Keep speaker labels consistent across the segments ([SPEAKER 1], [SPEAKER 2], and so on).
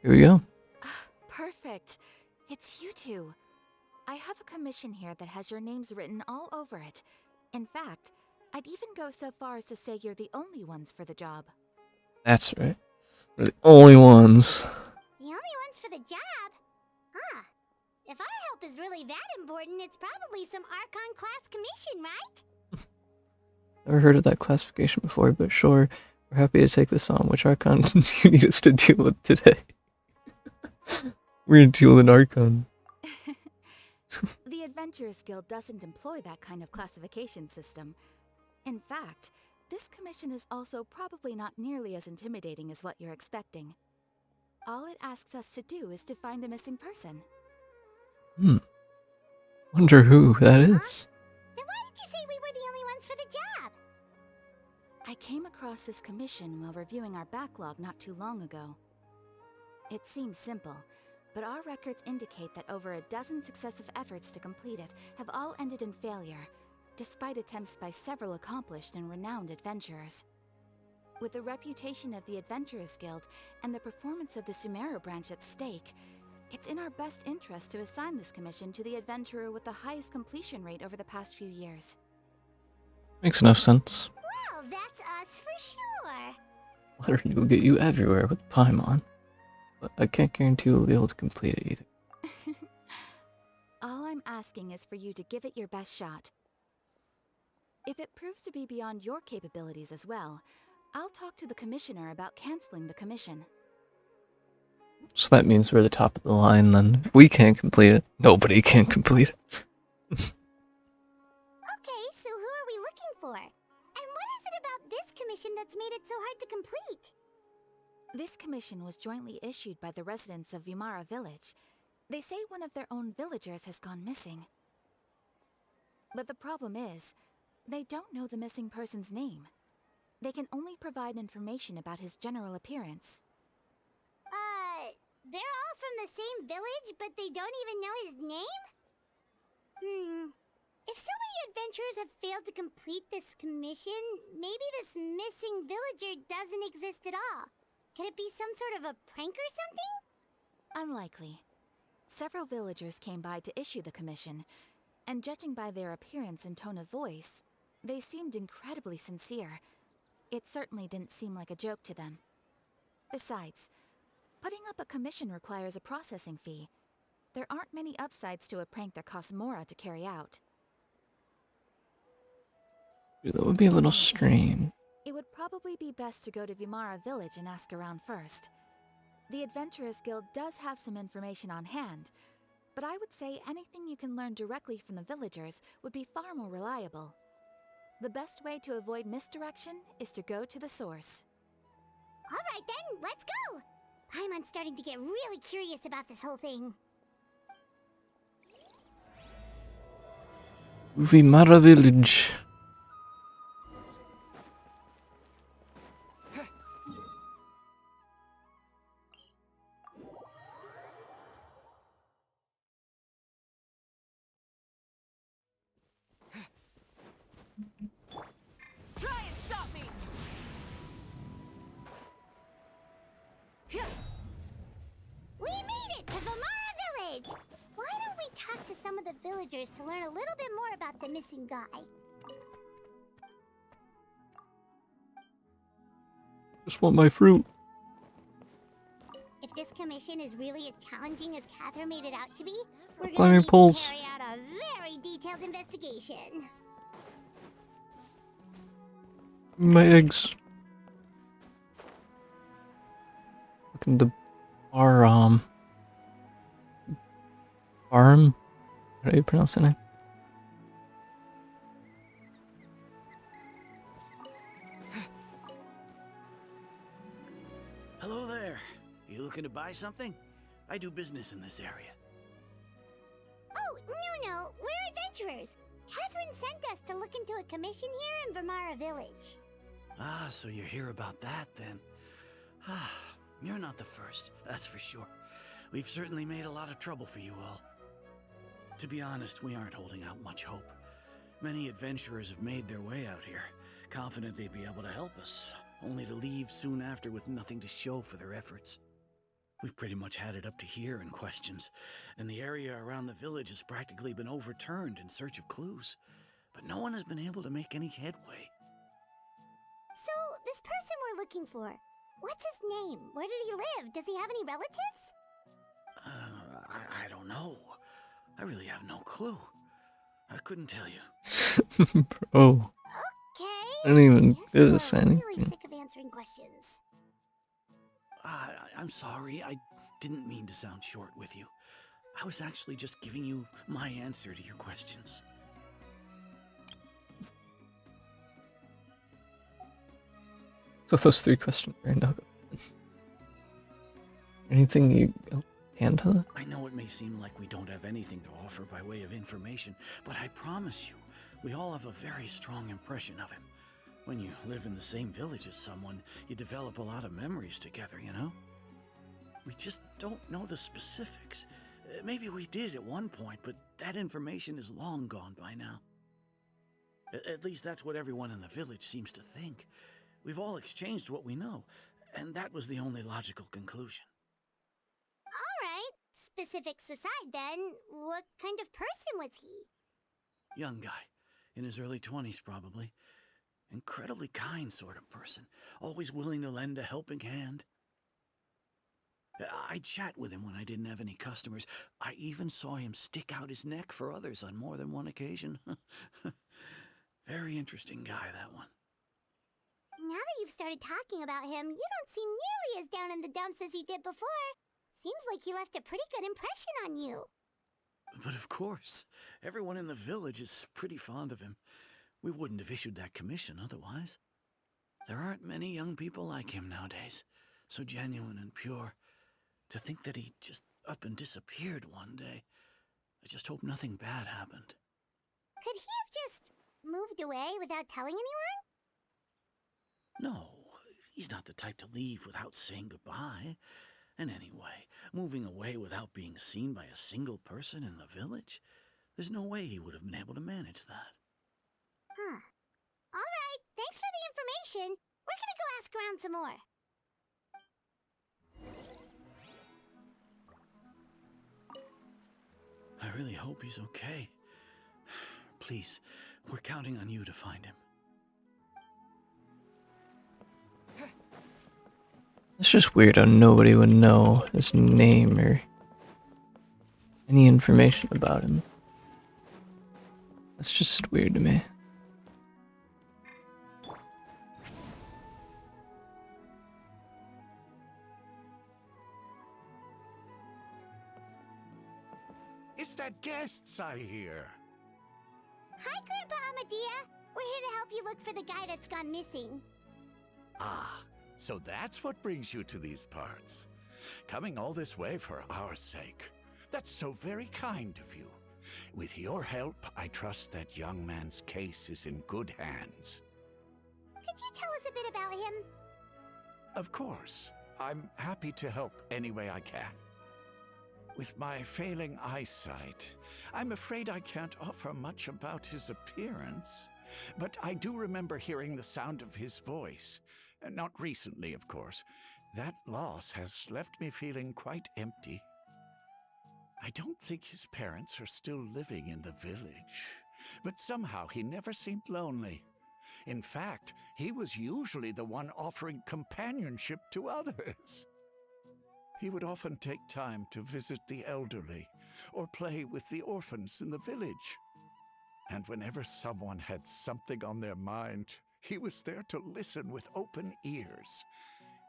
[SPEAKER 1] Here we go.
[SPEAKER 2] Perfect. It's you two. I have a commission here that has your names written all over it. In fact, I'd even go so far as to say you're the only ones for the job.
[SPEAKER 1] That's right. We're the only ones.
[SPEAKER 3] The only ones for the job? Huh. If our help is really that important, it's probably some Archon class commission, right?
[SPEAKER 1] Never heard of that classification before, but sure. We're happy to take this on. Which Archon do you need us to deal with today? We're gonna deal with an Archon.
[SPEAKER 2] The Adventurers Guild doesn't employ that kind of classification system. In fact, this commission is also probably not nearly as intimidating as what you're expecting. All it asks us to do is to find a missing person.
[SPEAKER 1] Wonder who that is.
[SPEAKER 3] Then why did you say we were the only ones for the job?
[SPEAKER 2] I came across this commission while reviewing our backlog not too long ago. It seems simple, but our records indicate that over a dozen successive efforts to complete it have all ended in failure, despite attempts by several accomplished and renowned adventurers. With the reputation of the Adventurers Guild and the performance of the Sumeru branch at stake, it's in our best interest to assign this commission to the adventurer with the highest completion rate over the past few years.
[SPEAKER 1] Makes enough sense.
[SPEAKER 3] Well, that's us for sure.
[SPEAKER 1] Letter will get you everywhere with Paimon. But I can't guarantee you'll be able to complete it either.
[SPEAKER 2] All I'm asking is for you to give it your best shot. If it proves to be beyond your capabilities as well, I'll talk to the commissioner about canceling the commission.
[SPEAKER 1] So that means we're the top of the line then. If we can't complete it, nobody can complete it.
[SPEAKER 3] Okay, so who are we looking for? And what is it about this commission that's made it so hard to complete?
[SPEAKER 2] This commission was jointly issued by the residents of Vimara Village. They say one of their own villagers has gone missing. But the problem is, they don't know the missing person's name. They can only provide information about his general appearance.
[SPEAKER 3] They're all from the same village, but they don't even know his name? If so many adventurers have failed to complete this commission, maybe this missing villager doesn't exist at all. Could it be some sort of a prank or something?
[SPEAKER 2] Unlikely. Several villagers came by to issue the commission, and judging by their appearance and tone of voice, they seemed incredibly sincere. It certainly didn't seem like a joke to them. Besides, putting up a commission requires a processing fee. There aren't many upsides to a prank that costs Mora to carry out.
[SPEAKER 1] That would be a little strange.
[SPEAKER 2] It would probably be best to go to Vimara Village and ask around first. The Adventurers Guild does have some information on hand, but I would say anything you can learn directly from the villagers would be far more reliable. The best way to avoid misdirection is to go to the source.
[SPEAKER 3] Alright then, let's go! Paimon's starting to get really curious about this whole thing.
[SPEAKER 1] Vimara Village.
[SPEAKER 2] Try and stop me!
[SPEAKER 3] We made it to Vimara Village! Why don't we talk to some of the villagers to learn a little bit more about the missing guy?
[SPEAKER 1] Just want my fruit.
[SPEAKER 3] If this commission is really as challenging as Catherine made it out to be, we're gonna
[SPEAKER 1] Climbing
[SPEAKER 3] need
[SPEAKER 1] poles.
[SPEAKER 3] to carry out a very detailed investigation.
[SPEAKER 1] My eggs. Look at the Barum. Barum? How do you pronounce the name?
[SPEAKER 4] Hello there. You looking to buy something? I do business in this area.
[SPEAKER 3] Oh, no, we're adventurers. Catherine sent us to look into a commission here in Vimara Village.
[SPEAKER 4] Ah, so you're here about that then. Ah, you're not the first, that's for sure. We've certainly made a lot of trouble for you all. To be honest, we aren't holding out much hope. Many adventurers have made their way out here, confident they'd be able to help us, only to leave soon after with nothing to show for their efforts. We've pretty much had it up to here in questions, and the area around the village has practically been overturned in search of clues. But no one has been able to make any headway.
[SPEAKER 3] So, this person we're looking for, what's his name? Where did he live? Does he have any relatives?
[SPEAKER 4] I don't know. I really have no clue. I couldn't tell you.
[SPEAKER 1] Bro.
[SPEAKER 3] Okay.
[SPEAKER 1] I don't even
[SPEAKER 3] Guess
[SPEAKER 1] do this
[SPEAKER 3] we're
[SPEAKER 1] anything.
[SPEAKER 3] really sick of answering questions.
[SPEAKER 4] I'm sorry. I didn't mean to sound short with you. I was actually just giving you my answer to your questions.
[SPEAKER 1] So those 3 questions right now. Anything you can tell us?
[SPEAKER 4] I know it may seem like we don't have anything to offer by way of information, but I promise you, we all have a very strong impression of him. When you live in the same village as someone, you develop a lot of memories together, you know? We just don't know the specifics. Maybe we did at one point, but that information is long gone by now. At least that's what everyone in the village seems to think. We've all exchanged what we know, and that was the only logical conclusion.
[SPEAKER 3] Alright, specifics aside then, what kind of person was he?
[SPEAKER 4] Young guy, in his early 20s probably. Incredibly kind sort of person, always willing to lend a helping hand. I'd chat with him when I didn't have any customers. I even saw him stick out his neck for others on more than one occasion. Very interesting guy, that one.
[SPEAKER 3] Now that you've started talking about him, you don't seem nearly as down in the dumps as you did before. Seems like he left a pretty good impression on you.
[SPEAKER 4] But of course, everyone in the village is pretty fond of him. We wouldn't have issued that commission otherwise. There aren't many young people like him nowadays, so genuine and pure. To think that he just up and disappeared one day. I just hope nothing bad happened.
[SPEAKER 3] Could he have just moved away without telling anyone?
[SPEAKER 4] No, he's not the type to leave without saying goodbye. And anyway, moving away without being seen by a single person in the village, there's no way he would have been able to manage that.
[SPEAKER 3] Huh. Alright, thanks for the information. We're gonna go ask around some more.
[SPEAKER 4] I really hope he's okay. Please, we're counting on you to find him.
[SPEAKER 1] It's just weird how nobody would know his name or any information about him. That's just weird to me.
[SPEAKER 5] It's that guests I hear.
[SPEAKER 3] Hi, Grandpa Amadea. We're here to help you look for the guy that's gone missing.
[SPEAKER 5] Ah, so that's what brings you to these parts. Coming all this way for our sake. That's so very kind of you. With your help, I trust that young man's case is in good hands.
[SPEAKER 3] Could you tell us a bit about him?
[SPEAKER 5] Of course. I'm happy to help any way I can. With my failing eyesight, I'm afraid I can't offer much about his appearance. But I do remember hearing the sound of his voice. Not recently, of course. That loss has left me feeling quite empty. I don't think his parents are still living in the village, but somehow he never seemed lonely. In fact, he was usually the one offering companionship to others. He would often take time to visit the elderly or play with the orphans in the village. And whenever someone had something on their mind, he was there to listen with open ears.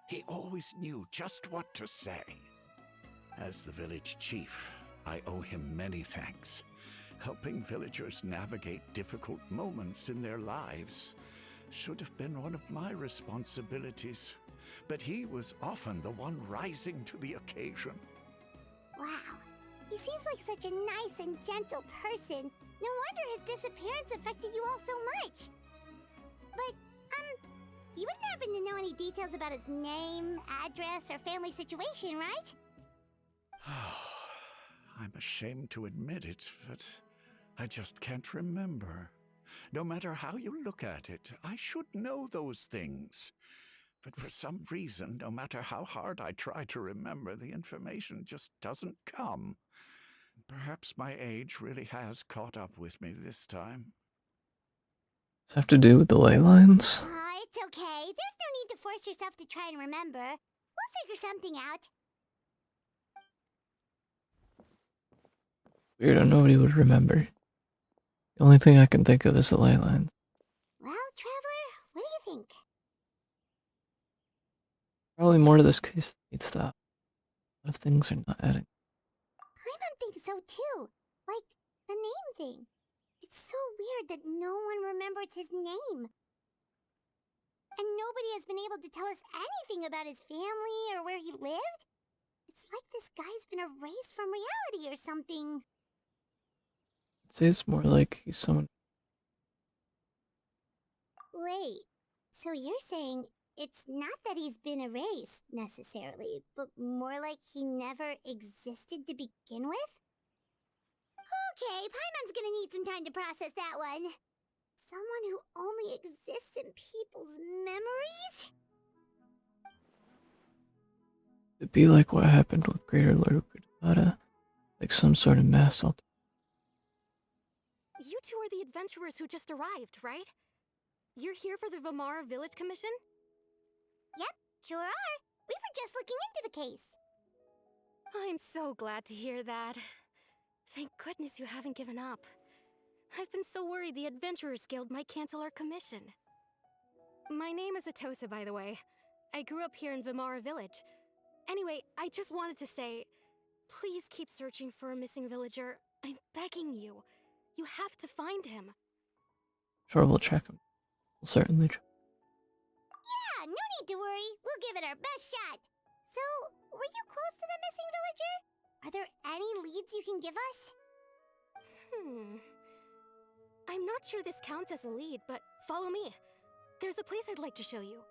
[SPEAKER 5] He always knew just what to say. As the village chief, I owe him many thanks. Helping villagers navigate difficult moments in their lives should have been one of my responsibilities, but he was often the one rising to the occasion.
[SPEAKER 3] Wow. He seems like such a nice and gentle person. No wonder his disappearance affected you all so much. But, you wouldn't happen to know any details about his name, address, or family situation, right?
[SPEAKER 5] I'm ashamed to admit it, but I just can't remember. No matter how you look at it, I should know those things. But for some reason, no matter how hard I try to remember, the information just doesn't come. Perhaps my age really has caught up with me this time.
[SPEAKER 1] Does it have to do with the ley lines?
[SPEAKER 3] It's okay. There's no need to force yourself to try and remember. We'll figure something out.
[SPEAKER 1] Weird, nobody would remember. The only thing I can think of is the ley lines.
[SPEAKER 3] Well, Traveler, what do you think?
[SPEAKER 1] Probably more to this case than needs that. A lot of things are not adding.
[SPEAKER 3] Paimon thinks so too. Like, the name thing. It's so weird that no one remembers his name. And nobody has been able to tell us anything about his family or where he lived. It's like this guy's been erased from reality or something.
[SPEAKER 1] I'd say it's more like he's someone.
[SPEAKER 3] Wait, so you're saying it's not that he's been erased, necessarily, but more like he never existed to begin with? Okay, Paimon's gonna need some time to process that one. Someone who only exists in people's memories?
[SPEAKER 1] It'd be like what happened with Greater Lord Granada, like some sort of mass alter.
[SPEAKER 6] You two are the adventurers who just arrived, right? You're here for the Vamara Village Commission?
[SPEAKER 3] Yep, sure are. We were just looking into the case.
[SPEAKER 6] I'm so glad to hear that. Thank goodness you haven't given up. I've been so worried the Adventurers Guild might cancel our commission. My name is Atosa, by the way. I grew up here in Vamara Village. Anyway, I just wanted to say, please keep searching for a missing villager. I'm begging you. You have to find him.
[SPEAKER 1] Sure, we'll track him. We'll certainly try.
[SPEAKER 3] Yeah, no need to worry. We'll give it our best shot. So, were you close to the missing villager? Are there any leads you can give us?
[SPEAKER 6] I'm not sure this counts as a lead, but follow me. There's a place I'd like to show you.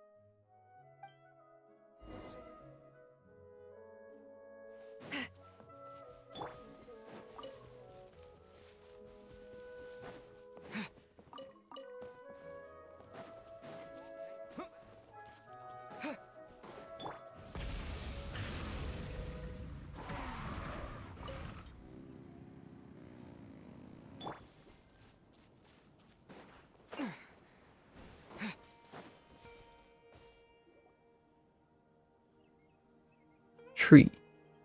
[SPEAKER 1] Tree.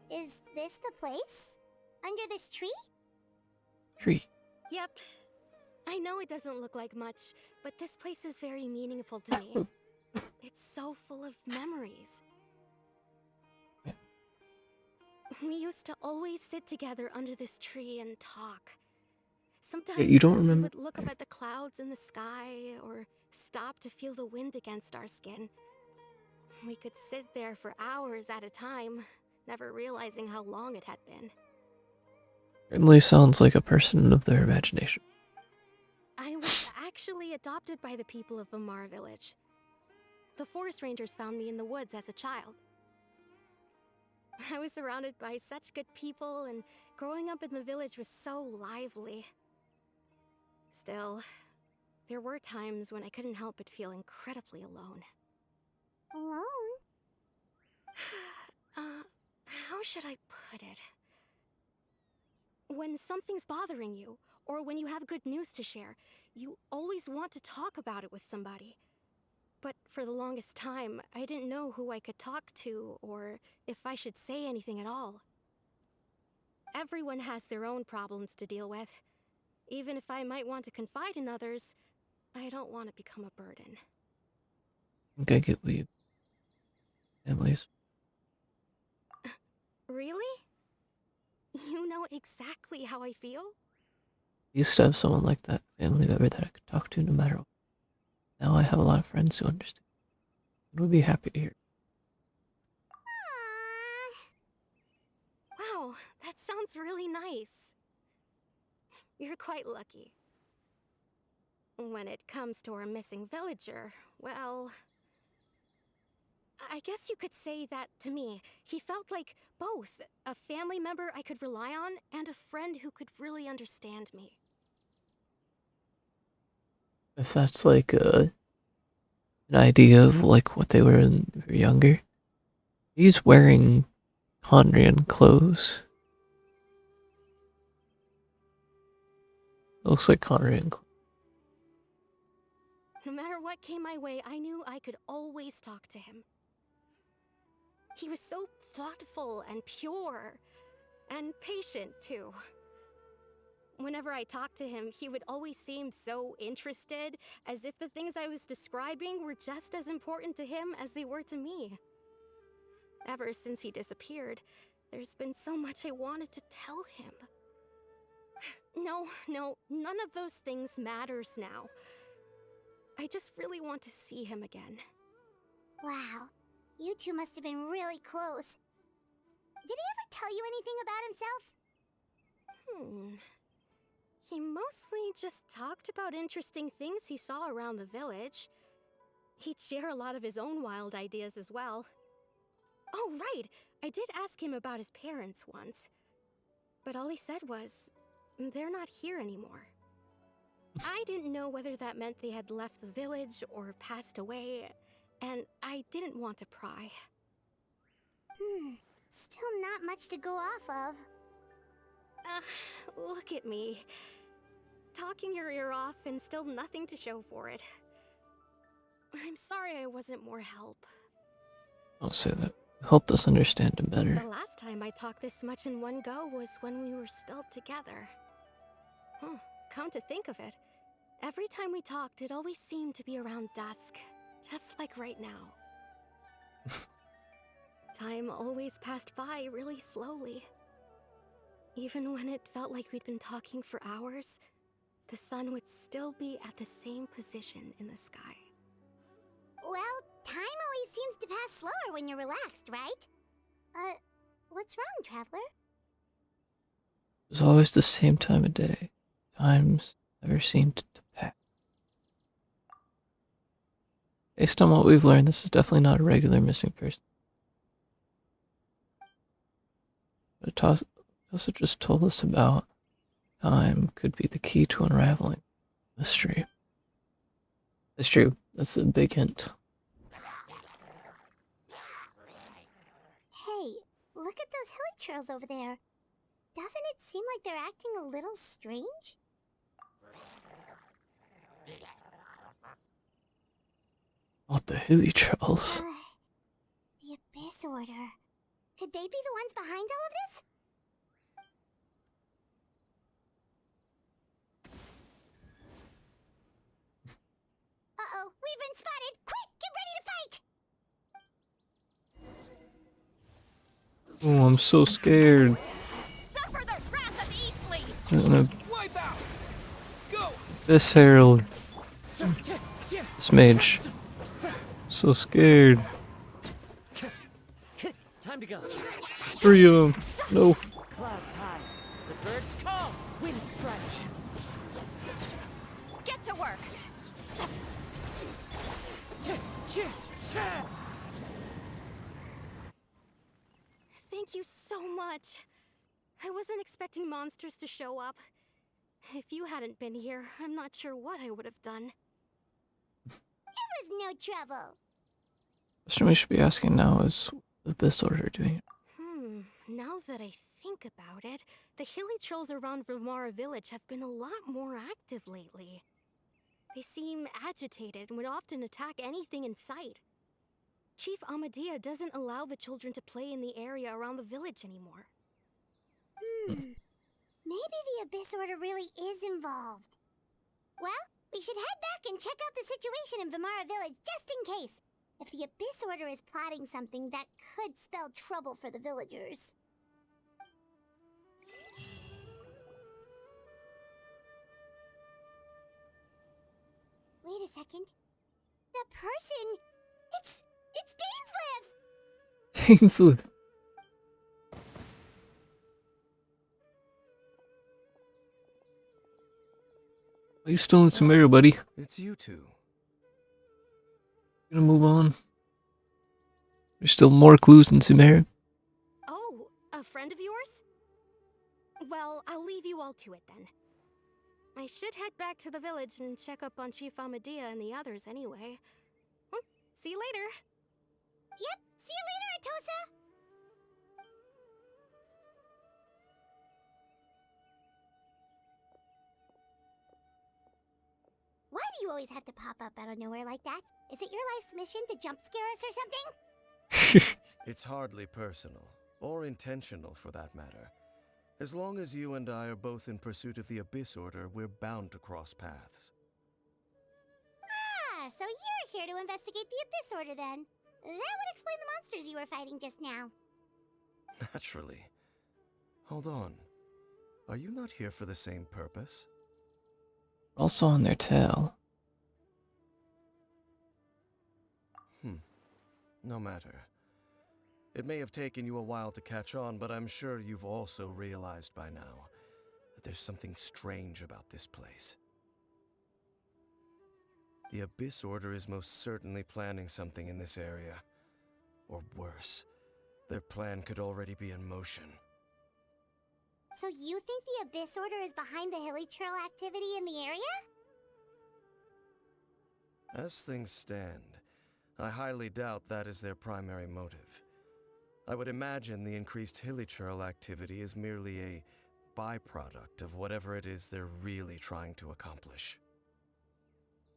[SPEAKER 3] Is this the place? Under this tree?
[SPEAKER 1] Tree.
[SPEAKER 6] Yep. I know it doesn't look like much, but this place is very meaningful to me. It's so full of memories.
[SPEAKER 1] Yeah.
[SPEAKER 6] We used to always sit together under this tree and talk. Sometimes
[SPEAKER 1] Yeah, you don't
[SPEAKER 6] we
[SPEAKER 1] remember?
[SPEAKER 6] would look up at the clouds in the sky or stop to feel the wind against our skin. We could sit there for hours at a time, never realizing how long it had been.
[SPEAKER 1] Certainly sounds like a person of their imagination.
[SPEAKER 6] I was actually adopted by the people of Vamara Village. The forest rangers found me in the woods as a child. I was surrounded by such good people, and growing up in the village was so lively. Still, there were times when I couldn't help but feel incredibly alone.
[SPEAKER 3] Alone?
[SPEAKER 6] How should I put it? When something's bothering you, or when you have good news to share, you always want to talk about it with somebody. But for the longest time, I didn't know who I could talk to, or if I should say anything at all. Everyone has their own problems to deal with. Even if I might want to confide in others, I don't want to become a burden.
[SPEAKER 1] I think I get what you. Families.
[SPEAKER 6] Really? You know exactly how I feel?
[SPEAKER 1] I used to have someone like that, family member that I could talk to no matter what. Now I have a lot of friends who understand. And would be happy to hear.
[SPEAKER 3] Aww.
[SPEAKER 6] Wow, that sounds really nice. You're quite lucky. When it comes to our missing villager, well, I guess you could say that to me. He felt like both a family member I could rely on and a friend who could really understand me.
[SPEAKER 1] If that's like a an idea of like what they were when they were younger. He's wearing Conrian clothes. Looks like Conrian clothes.
[SPEAKER 6] No matter what came my way, I knew I could always talk to him. He was so thoughtful and pure, and patient too. Whenever I talked to him, he would always seem so interested, as if the things I was describing were just as important to him as they were to me. Ever since he disappeared, there's been so much I wanted to tell him. No, none of those things matters now. I just really want to see him again.
[SPEAKER 3] Wow, you two must have been really close. Did he ever tell you anything about himself?
[SPEAKER 6] He mostly just talked about interesting things he saw around the village. He'd share a lot of his own wild ideas as well. Oh, right! I did ask him about his parents once. But all he said was, they're not here anymore. I didn't know whether that meant they had left the village or passed away, and I didn't want to pry.
[SPEAKER 3] Still not much to go off of.
[SPEAKER 6] Look at me. Talking your ear off and still nothing to show for it. I'm sorry I wasn't more help.
[SPEAKER 1] Don't say that. It helped us understand him better.
[SPEAKER 6] The last time I talked this much in one go was when we were still together. Come to think of it, every time we talked, it always seemed to be around dusk, just like right now. Time always passed by really slowly. Even when it felt like we'd been talking for hours, the sun would still be at the same position in the sky.
[SPEAKER 3] Well, time always seems to pass slower when you're relaxed, right? What's wrong, Traveler?
[SPEAKER 1] It was always the same time of day. Times never seemed to pass. Based on what we've learned, this is definitely not a regular missing person. But Tosa just told us about time could be the key to unraveling the mystery. It's true. That's a big hint.
[SPEAKER 3] Hey, look at those hilly trails over there. Doesn't it seem like they're acting a little strange?
[SPEAKER 1] What the hilly trails?
[SPEAKER 3] The Abyss Order. Could they be the ones behind all of this? Uh-oh, we've been spotted! Quick, get ready to fight!
[SPEAKER 1] Oh, I'm so scared.
[SPEAKER 6] Suffer the wrath of Eastleigh!
[SPEAKER 1] It's gonna...
[SPEAKER 7] Wipe out! Go!
[SPEAKER 1] This herald. This mage. So scared.
[SPEAKER 7] Time to go.
[SPEAKER 1] There's 3 of them. No.
[SPEAKER 7] Clouds high. The birds call. Wind strike.
[SPEAKER 6] Get to work! Thank you so much. I wasn't expecting monsters to show up. If you hadn't been here, I'm not sure what I would have done.
[SPEAKER 3] It was no trouble.
[SPEAKER 1] The question we should be asking now is, what the Abyss Order doing?
[SPEAKER 6] Now that I think about it, the hilly trolls around Vilmara village have been a lot more active lately. They seem agitated and would often attack anything in sight. Chief Amadea doesn't allow the children to play in the area around the village anymore.
[SPEAKER 3] Maybe the Abyss Order really is involved. Well, we should head back and check out the situation in Vimara village just in case. If the Abyss Order is plotting something that could spell trouble for the villagers. Wait a second. The person... It's Dainsleif!
[SPEAKER 1] Dainsleif. Are you still in Sumeria, buddy?
[SPEAKER 8] It's you two.
[SPEAKER 1] Gonna move on. There's still more clues in Sumeria.
[SPEAKER 6] Oh, a friend of yours? Well, I'll leave you all to it then. I should head back to the village and check up on Chief Amadea and the others anyway. Well, See you later.
[SPEAKER 3] Yep, see you later, Atosa! Why do you always have to pop up out of nowhere like that? Is it your life's mission to jump scare us or something?
[SPEAKER 8] It's hardly personal, or intentional for that matter. As long as you and I are both in pursuit of the Abyss Order, we're bound to cross paths.
[SPEAKER 3] Ah, so you're here to investigate the Abyss Order then. That would explain the monsters you were fighting just now.
[SPEAKER 8] Naturally. Hold on. Are you not here for the same purpose?
[SPEAKER 1] Also on their tail.
[SPEAKER 8] No matter. It may have taken you a while to catch on, but I'm sure you've also realized by now that there's something strange about this place. The Abyss Order is most certainly planning something in this area. Or worse, their plan could already be in motion.
[SPEAKER 3] So you think the Abyss Order is behind the hilly trail activity in the area?
[SPEAKER 8] As things stand, I highly doubt that is their primary motive. I would imagine the increased hilly trail activity is merely a byproduct of whatever it is they're really trying to accomplish.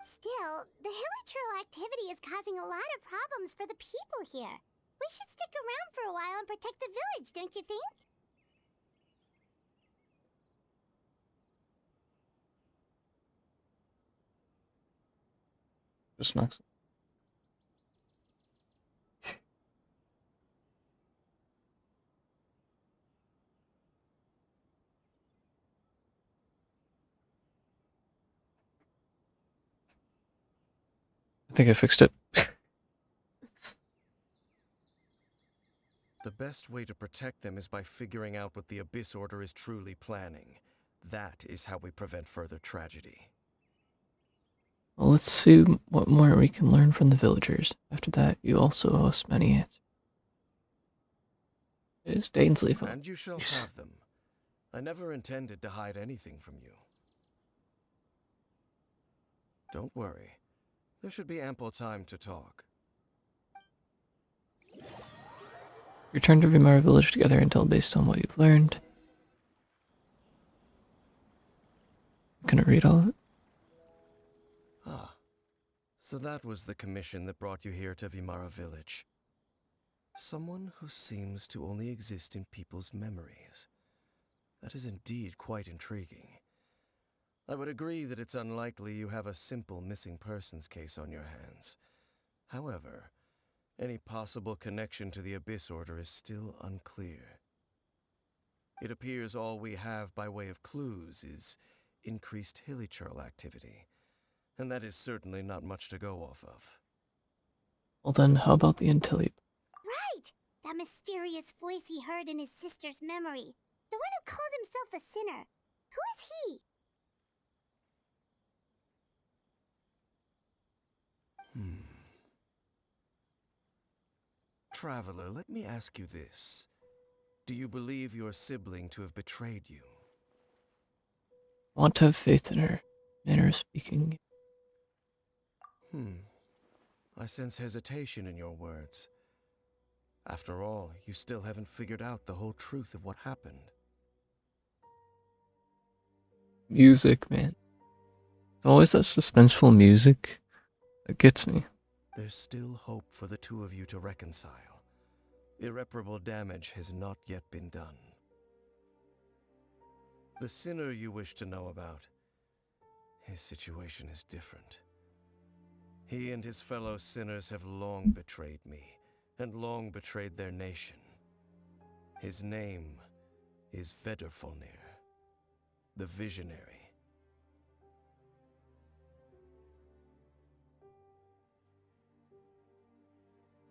[SPEAKER 3] Still, the hilly trail activity is causing a lot of problems for the people here. We should stick around for a while and protect the village, don't you think?
[SPEAKER 1] Just knocks. I think I fixed it.
[SPEAKER 8] The best way to protect them is by figuring out what the Abyss Order is truly planning. That is how we prevent further tragedy.
[SPEAKER 1] Well, let's see what more we can learn from the villagers. After that, you also owe us many answers. Is Dainsley phone?
[SPEAKER 8] And you shall have them. I never intended to hide anything from you. Don't worry. There should be ample time to talk.
[SPEAKER 1] Return to Vimara village together and tell based on what you've learned. Can I read all of it?
[SPEAKER 8] Ah, so that was the commission that brought you here to Vimara village. Someone who seems to only exist in people's memories. That is indeed quite intriguing. I would agree that it's unlikely you have a simple missing persons case on your hands. However, any possible connection to the Abyss Order is still unclear. It appears all we have by way of clues is increased hilly trail activity, and that is certainly not much to go off of.
[SPEAKER 1] Well then, how about the Antilli?
[SPEAKER 3] Right! That mysterious voice he heard in his sister's memory. The one who called himself a sinner. Who is he?
[SPEAKER 8] Traveler, let me ask you this. Do you believe your sibling to have betrayed you?
[SPEAKER 1] I want to have faith in her manner of speaking.
[SPEAKER 8] I sense hesitation in your words. After all, you still haven't figured out the whole truth of what happened.
[SPEAKER 1] Music, man. It's always that suspenseful music that gets me.
[SPEAKER 8] There's still hope for the two of you to reconcile. Irreparable damage has not yet been done. The sinner you wish to know about, his situation is different. He and his fellow sinners have long betrayed me, and long betrayed their nation. His name is Vedrfolnir, the Visionary.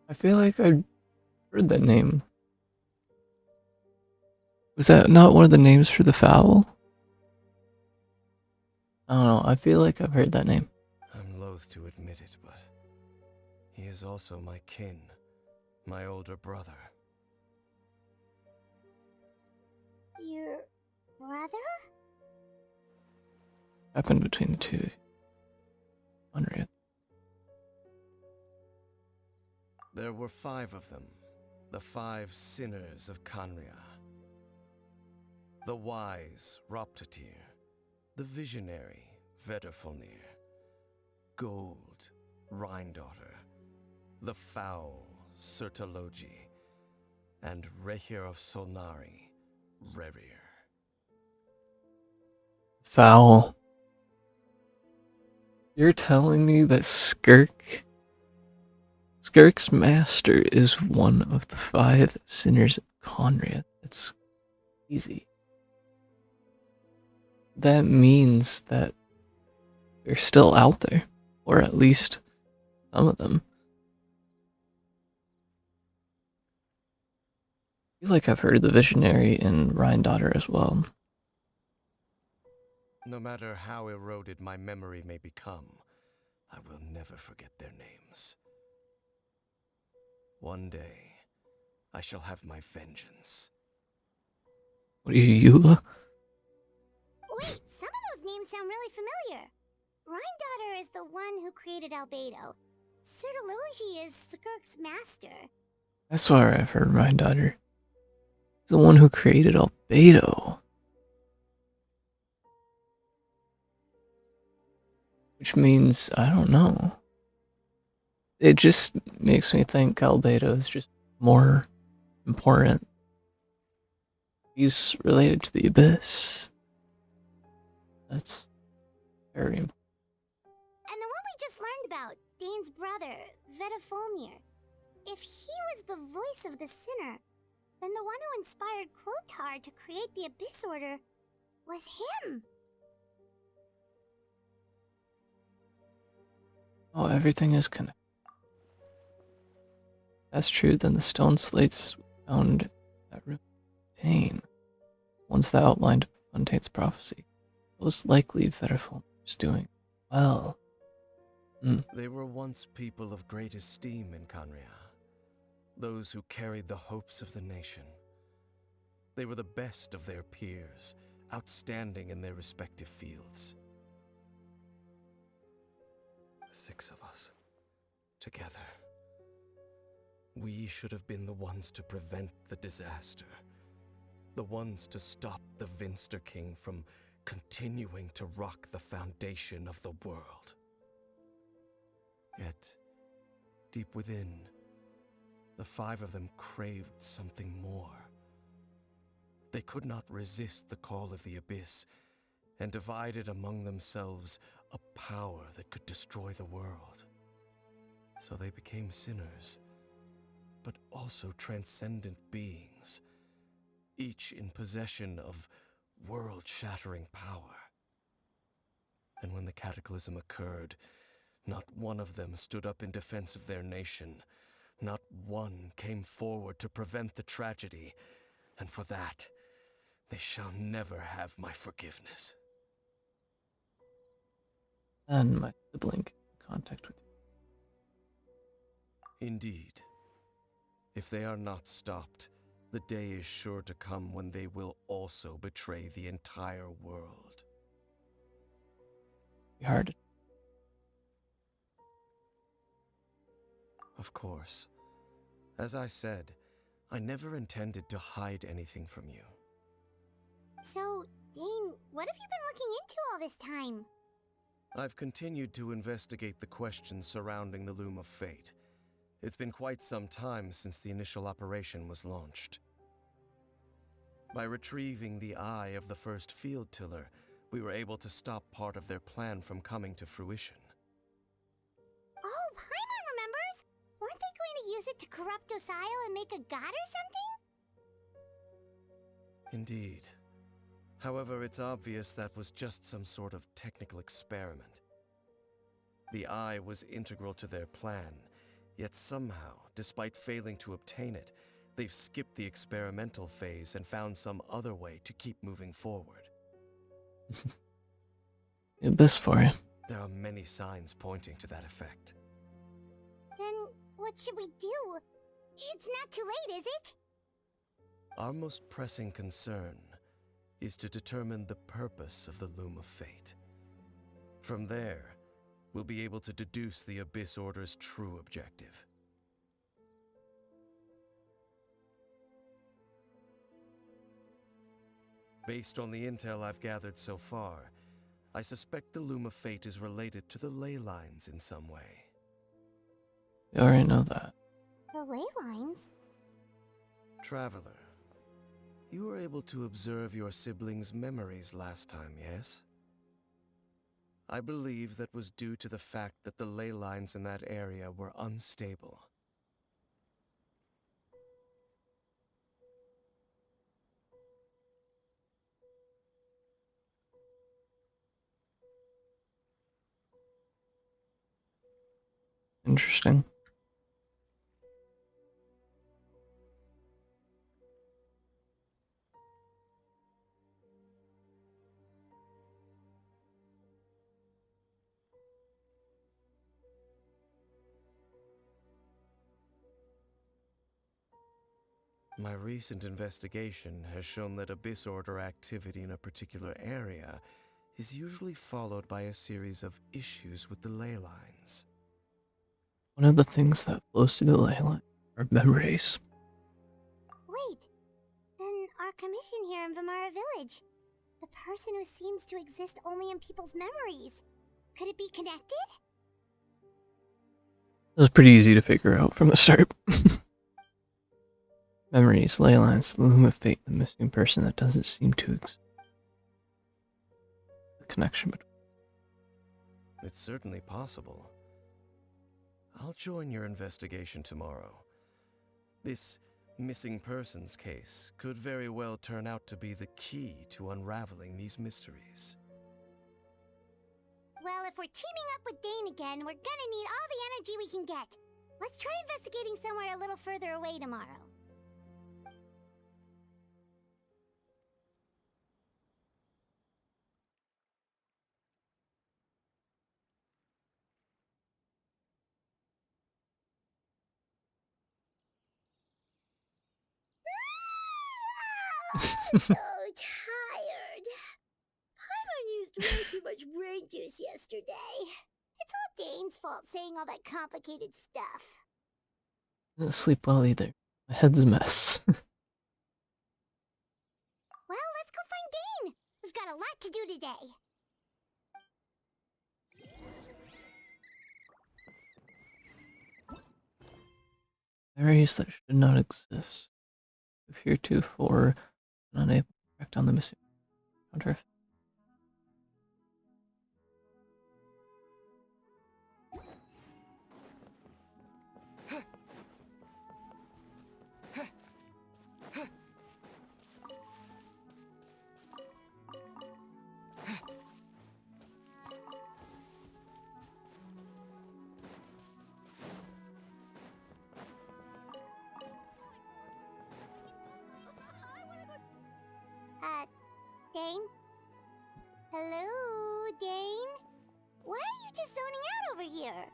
[SPEAKER 1] I feel like I heard that name. Was that not one of the names for the fowl? I don't know, I feel like I've heard that name.
[SPEAKER 8] I'm loath to admit it, but he is also my kin, my older brother.
[SPEAKER 3] Your brother?
[SPEAKER 1] Happened between the two. Unreal.
[SPEAKER 8] There were 5 of them, the 5 sinners of Canria. The wise Roptatir, the visionary Vedderfolnir, Gold Rhindaughter, the foul Sertologi, and Rehir of Solnari, Rerir.
[SPEAKER 1] Foul. You're telling me that Skirk's master is one of the 5 sinners of Conrad? That's easy. That means that they're still out there, or at least some of them. I feel like I've heard of the Visionary and Rhindaughter as well.
[SPEAKER 8] No matter how eroded my memory may become, I will never forget their names. One day, I shall have my vengeance.
[SPEAKER 1] What are you, Eula?
[SPEAKER 3] Wait, some of those names sound really familiar. Rhindaughter is the one who created Albedo. Sertologi is Skirk's master.
[SPEAKER 1] I swear I've heard Rhindaughter. He's the one who created Albedo. Which means, I don't know. It just makes me think Albedo is just more important. He's related to the Abyss. That's very important.
[SPEAKER 3] And the one we just learned about, Dane's brother, Vedderfolnir. If he was the voice of the sinner, then the one who inspired Clothar to create the Abyss Order was him.
[SPEAKER 1] Oh, everything is connected. That's true, then the stone slates found at Fontaine, ones that outlined Fontaine's prophecy. Most likely Vedderfolnir is doing well.
[SPEAKER 8] They were once people of great esteem in Canria, those who carried the hopes of the nation. They were the best of their peers, outstanding in their respective fields. 6 of us, together. We should have been the ones to prevent the disaster, the ones to stop the Vinster King from continuing to rock the foundation of the world. Yet, deep within, the 5 of them craved something more. They could not resist the call of the Abyss, and divided among themselves a power that could destroy the world. So they became sinners, but also transcendent beings, each in possession of world-shattering power. And when the cataclysm occurred, not one of them stood up in defense of their nation. Not one came forward to prevent the tragedy, and for that, they shall never have my forgiveness.
[SPEAKER 1] And my sibling in contact with you.
[SPEAKER 8] Indeed. If they are not stopped, the day is sure to come when they will also betray the entire world.
[SPEAKER 1] Be hard.
[SPEAKER 8] Of course. As I said, I never intended to hide anything from you.
[SPEAKER 3] So, Dane, what have you been looking into all this time?
[SPEAKER 8] I've continued to investigate the questions surrounding the Loom of Fate. It's been quite some time since the initial operation was launched. By retrieving the eye of the first field tiller, we were able to stop part of their plan from coming to fruition.
[SPEAKER 3] Oh, Paimon remembers! Weren't they going to use it to corrupt Osial and make a god or something?
[SPEAKER 8] Indeed. However, it's obvious that was just some sort of technical experiment. The eye was integral to their plan, yet somehow, despite failing to obtain it, they've skipped the experimental phase and found some other way to keep moving forward.
[SPEAKER 1] This for you.
[SPEAKER 8] There are many signs pointing to that effect.
[SPEAKER 3] Then, what should we do? It's not too late, is it?
[SPEAKER 8] Our most pressing concern is to determine the purpose of the Loom of Fate. From there, we'll be able to deduce the Abyss Order's true objective. Based on the intel I've gathered so far, I suspect the Loom of Fate is related to the ley lines in some way.
[SPEAKER 1] You already know that.
[SPEAKER 3] The ley lines?
[SPEAKER 8] Traveler, you were able to observe your siblings' memories last time, yes? I believe that was due to the fact that the ley lines in that area were unstable.
[SPEAKER 1] Interesting.
[SPEAKER 8] My recent investigation has shown that Abyss Order activity in a particular area is usually followed by a series of issues with the ley lines.
[SPEAKER 1] One of the things that flows through the ley line are memories.
[SPEAKER 3] Wait, then our commission here in Vimara Village. The person who seems to exist only in people's memories. Could it be connected?
[SPEAKER 1] It was pretty easy to figure out from the start. Memories, ley lines, the Loom of Fate, the missing person that doesn't seem to exist. The connection between.
[SPEAKER 8] It's certainly possible. I'll join your investigation tomorrow. This missing persons case could very well turn out to be the key to unraveling these mysteries.
[SPEAKER 3] Well, if we're teaming up with Dane again, we're gonna need all the energy we can get. Let's try investigating somewhere a little further away tomorrow. So tired. Paimon used way too much brain juice yesterday. It's all Dane's fault saying all that complicated stuff.
[SPEAKER 1] I didn't sleep well either. My head's a mess.
[SPEAKER 3] Well, let's go find Dane. We've got a lot to do today.
[SPEAKER 1] Memories that should not exist. If heretofore unable to track down the missing counter.
[SPEAKER 3] Dane? Hello, Dane? Why are you just zoning out over here?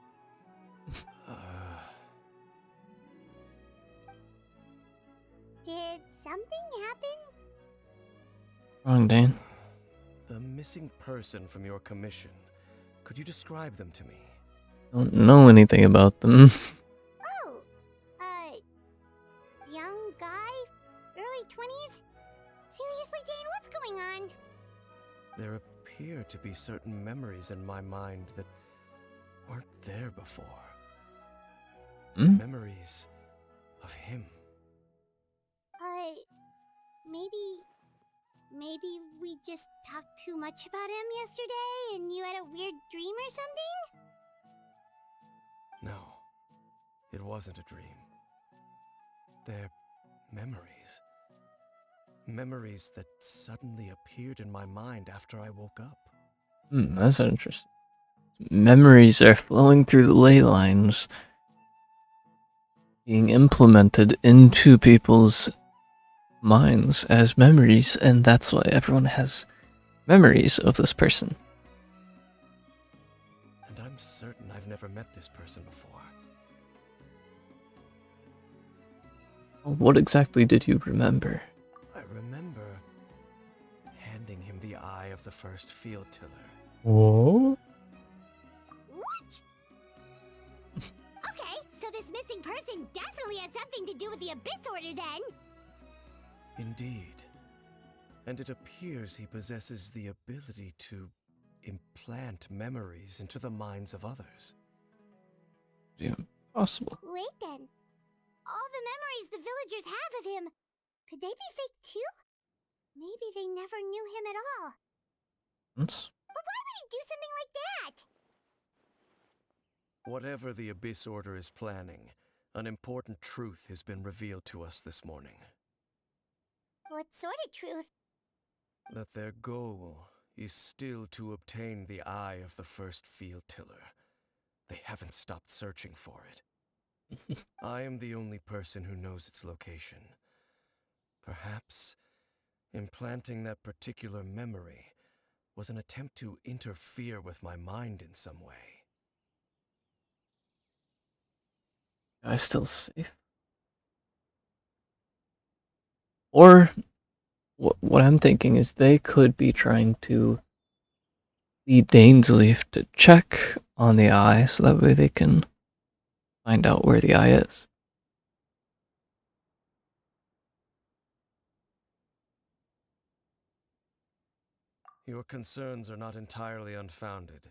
[SPEAKER 3] Did something happen?
[SPEAKER 1] Wrong, Dane.
[SPEAKER 8] The missing person from your commission. Could you describe them to me?
[SPEAKER 1] Don't know anything about them.
[SPEAKER 3] Oh, young guy? Early 20s? Seriously, Dane, what's going on?
[SPEAKER 8] There appear to be certain memories in my mind that weren't there before. Memories of him.
[SPEAKER 3] Maybe we just talked too much about him yesterday and you had a weird dream or something?
[SPEAKER 8] No, it wasn't a dream. They're memories. Memories that suddenly appeared in my mind after I woke up.
[SPEAKER 1] That's interesting. Memories are flowing through the ley lines, being implemented into people's minds as memories, and that's why everyone has memories of this person.
[SPEAKER 8] And I'm certain I've never met this person before.
[SPEAKER 1] What exactly did you remember?
[SPEAKER 8] I remember handing him the eye of the first field tiller.
[SPEAKER 1] Whoa?
[SPEAKER 3] What? Okay, so this missing person definitely has something to do with the Abyss Order then.
[SPEAKER 8] Indeed. and it appears he possesses the ability to implant memories into the minds of others.
[SPEAKER 1] Yeah, possible.
[SPEAKER 3] Wait then. All the memories the villagers have of him, could they be fake too? Maybe they never knew him at all.
[SPEAKER 1] That's
[SPEAKER 3] But why would he do something like that?
[SPEAKER 8] Whatever the Abyss Order is planning, an important truth has been revealed to us this morning.
[SPEAKER 3] What sort of truth?
[SPEAKER 8] That their goal is still to obtain the eye of the first field tiller. They haven't stopped searching for it. I am the only person who knows its location. Perhaps implanting that particular memory was an attempt to interfere with my mind in some way.
[SPEAKER 1] I still safe. Or what I'm thinking is they could be trying to lead Dainsleif to check on the eye so that way they can find out where the eye is.
[SPEAKER 8] Your concerns are not entirely unfounded.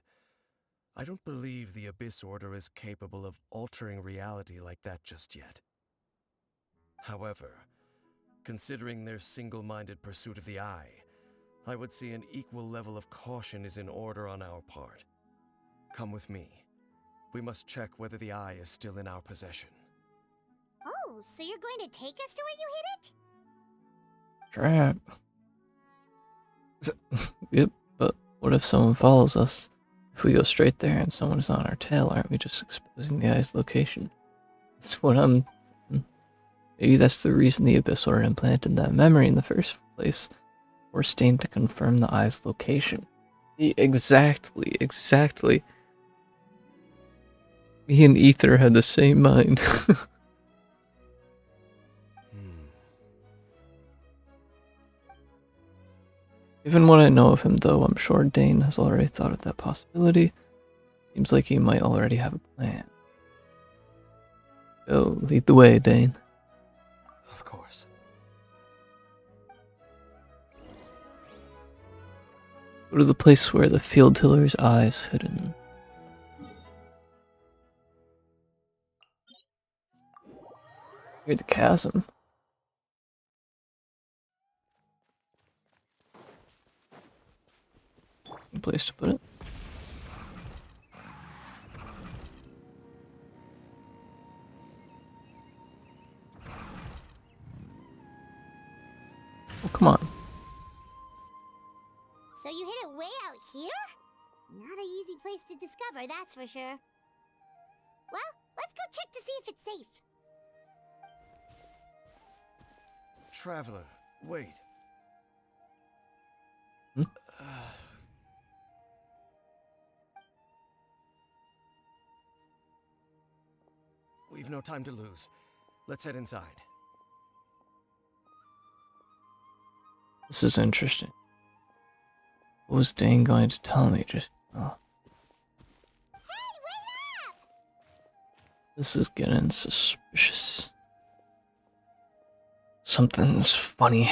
[SPEAKER 8] I don't believe the Abyss Order is capable of altering reality like that just yet. However, considering their single-minded pursuit of the eye, I would say an equal level of caution is in order on our part. Come with me. We must check whether the eye is still in our possession.
[SPEAKER 3] Oh, so you're going to take us to where you hid it?
[SPEAKER 1] Trap. Yep, but what if someone follows us? If we go straight there and someone is on our tail, aren't we just exposing the eye's location? That's what I'm... Maybe that's the reason the Abyss Order implanted that memory in the first place. Or Stain to confirm the eye's location. Exactly. Me and Ether had the same mind. Given what I know of him, though, I'm sure Dane has already thought of that possibility. Seems like he might already have a plan. Go, lead the way, Dane.
[SPEAKER 8] Of course.
[SPEAKER 1] Go to the place where the field tiller's eye is hidden. Near the chasm. Good place to put it. Oh, come on.
[SPEAKER 3] So you hid it way out here? Not an easy place to discover, that's for sure. Well, let's go check to see if it's safe.
[SPEAKER 8] Traveler, wait.
[SPEAKER 1] Hmm?
[SPEAKER 8] We've no time to lose. Let's head inside.
[SPEAKER 1] This is interesting. What was Dane going to tell me just now?
[SPEAKER 3] Hey, wait up!
[SPEAKER 1] This is getting suspicious. Something's funny.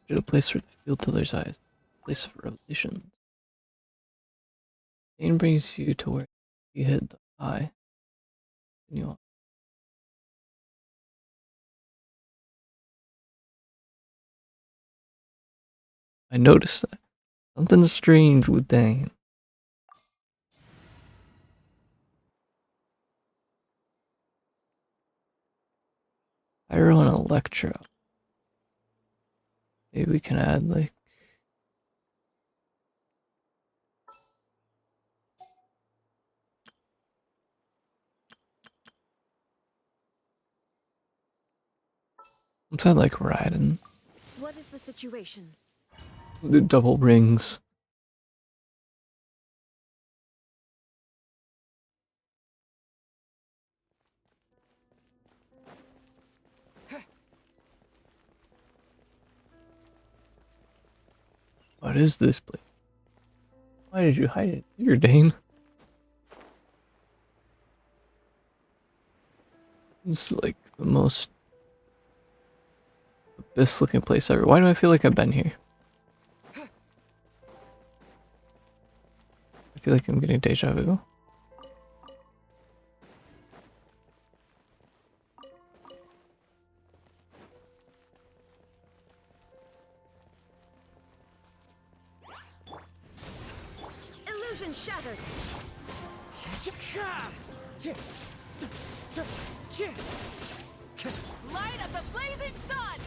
[SPEAKER 1] To the place where the field tiller's eyes, place of revelation. Dane brings you to where he hid the eye. I noticed that. Something strange with Dane. Pyro and Electro. Maybe we can add like... Let's add like Raiden.
[SPEAKER 9] What is the situation?
[SPEAKER 1] The double rings. What is this place? Why did you hide it? You're Dane. This is like the most abyss looking place ever. Why do I feel like I've been here? I feel like I'm getting deja vu.
[SPEAKER 9] Illusion shattered.
[SPEAKER 7] Light of the blazing sun!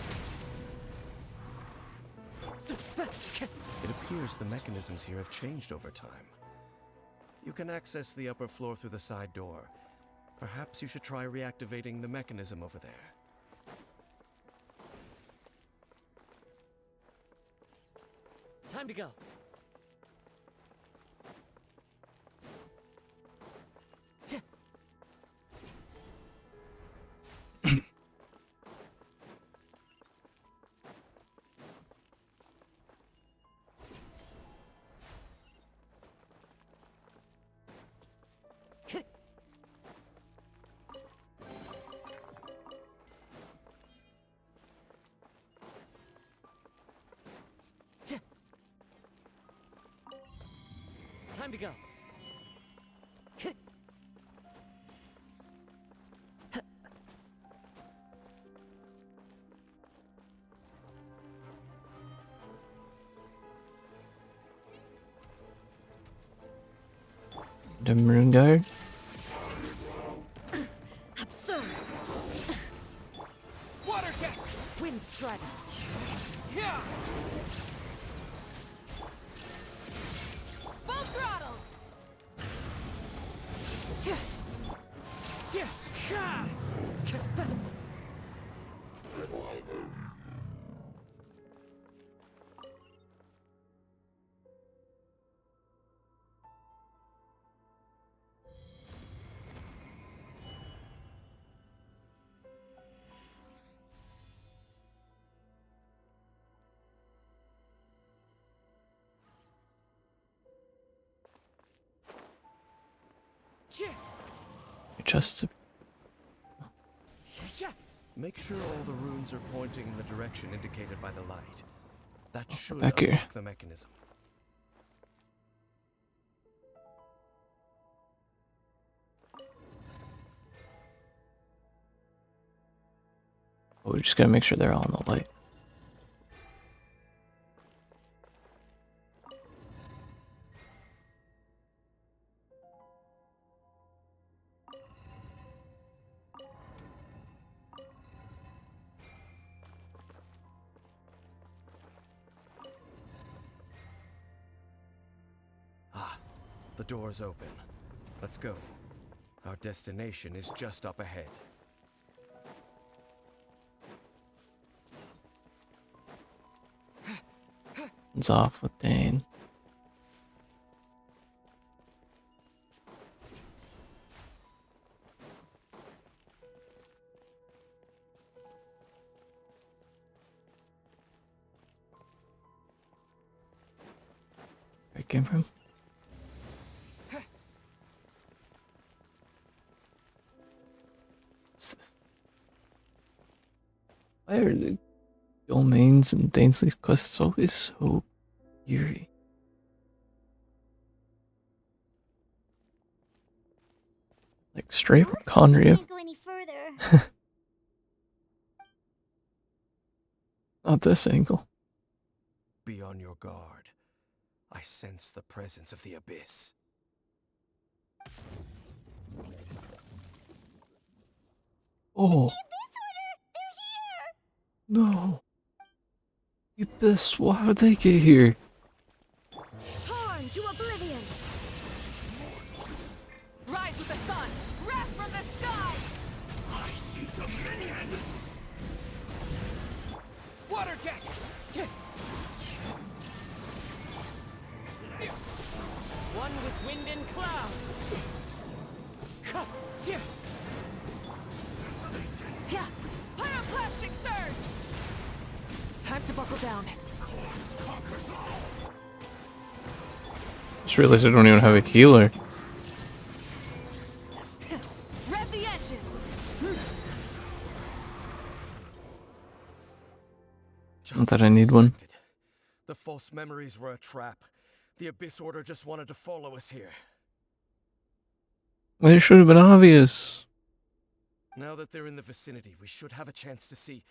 [SPEAKER 8] It appears the mechanisms here have changed over time. You can access the upper floor through the side door. Perhaps you should try reactivating the mechanism over there.
[SPEAKER 7] Time to go. Time to go.
[SPEAKER 1] The Maroon Guard.
[SPEAKER 9] Absurd.
[SPEAKER 7] Water jet! Wind strike! Yeah! Full throttle!
[SPEAKER 1] Just
[SPEAKER 8] Make sure all the runes are pointing in the direction indicated by the light. That should
[SPEAKER 1] back here.
[SPEAKER 8] unlock the mechanism.
[SPEAKER 1] we just gotta make sure they're all in the light.
[SPEAKER 8] The door's open. Let's go. Our destination is just up ahead.
[SPEAKER 1] It's off with Dane. Where it came from? What's this? Why are the domains and Danesley quests always so eerie? Like straight from
[SPEAKER 3] Looks like we
[SPEAKER 1] Conria.
[SPEAKER 3] can't go any further.
[SPEAKER 1] Not this angle.
[SPEAKER 8] Be on your guard. I sense the presence of the abyss.
[SPEAKER 1] Oh
[SPEAKER 3] Abyss Order! They're here!
[SPEAKER 1] no! The abyss, why would they get here?
[SPEAKER 9] Torn to oblivion.
[SPEAKER 7] Rise with the sun! Wrath from the sky!
[SPEAKER 5] I see dominion!
[SPEAKER 7] Water jet! One with wind and cloud! Pyroclastic surge! Time to buckle down.
[SPEAKER 1] Just realized I don't even have a healer.
[SPEAKER 9] Rev the engines!
[SPEAKER 1] Not that I need one.
[SPEAKER 8] Suspected. The false memories were a trap. The Abyss Order just wanted to follow us here.
[SPEAKER 1] Well, it should have been obvious.
[SPEAKER 8] Now that they're in the vicinity, we should have a chance to see.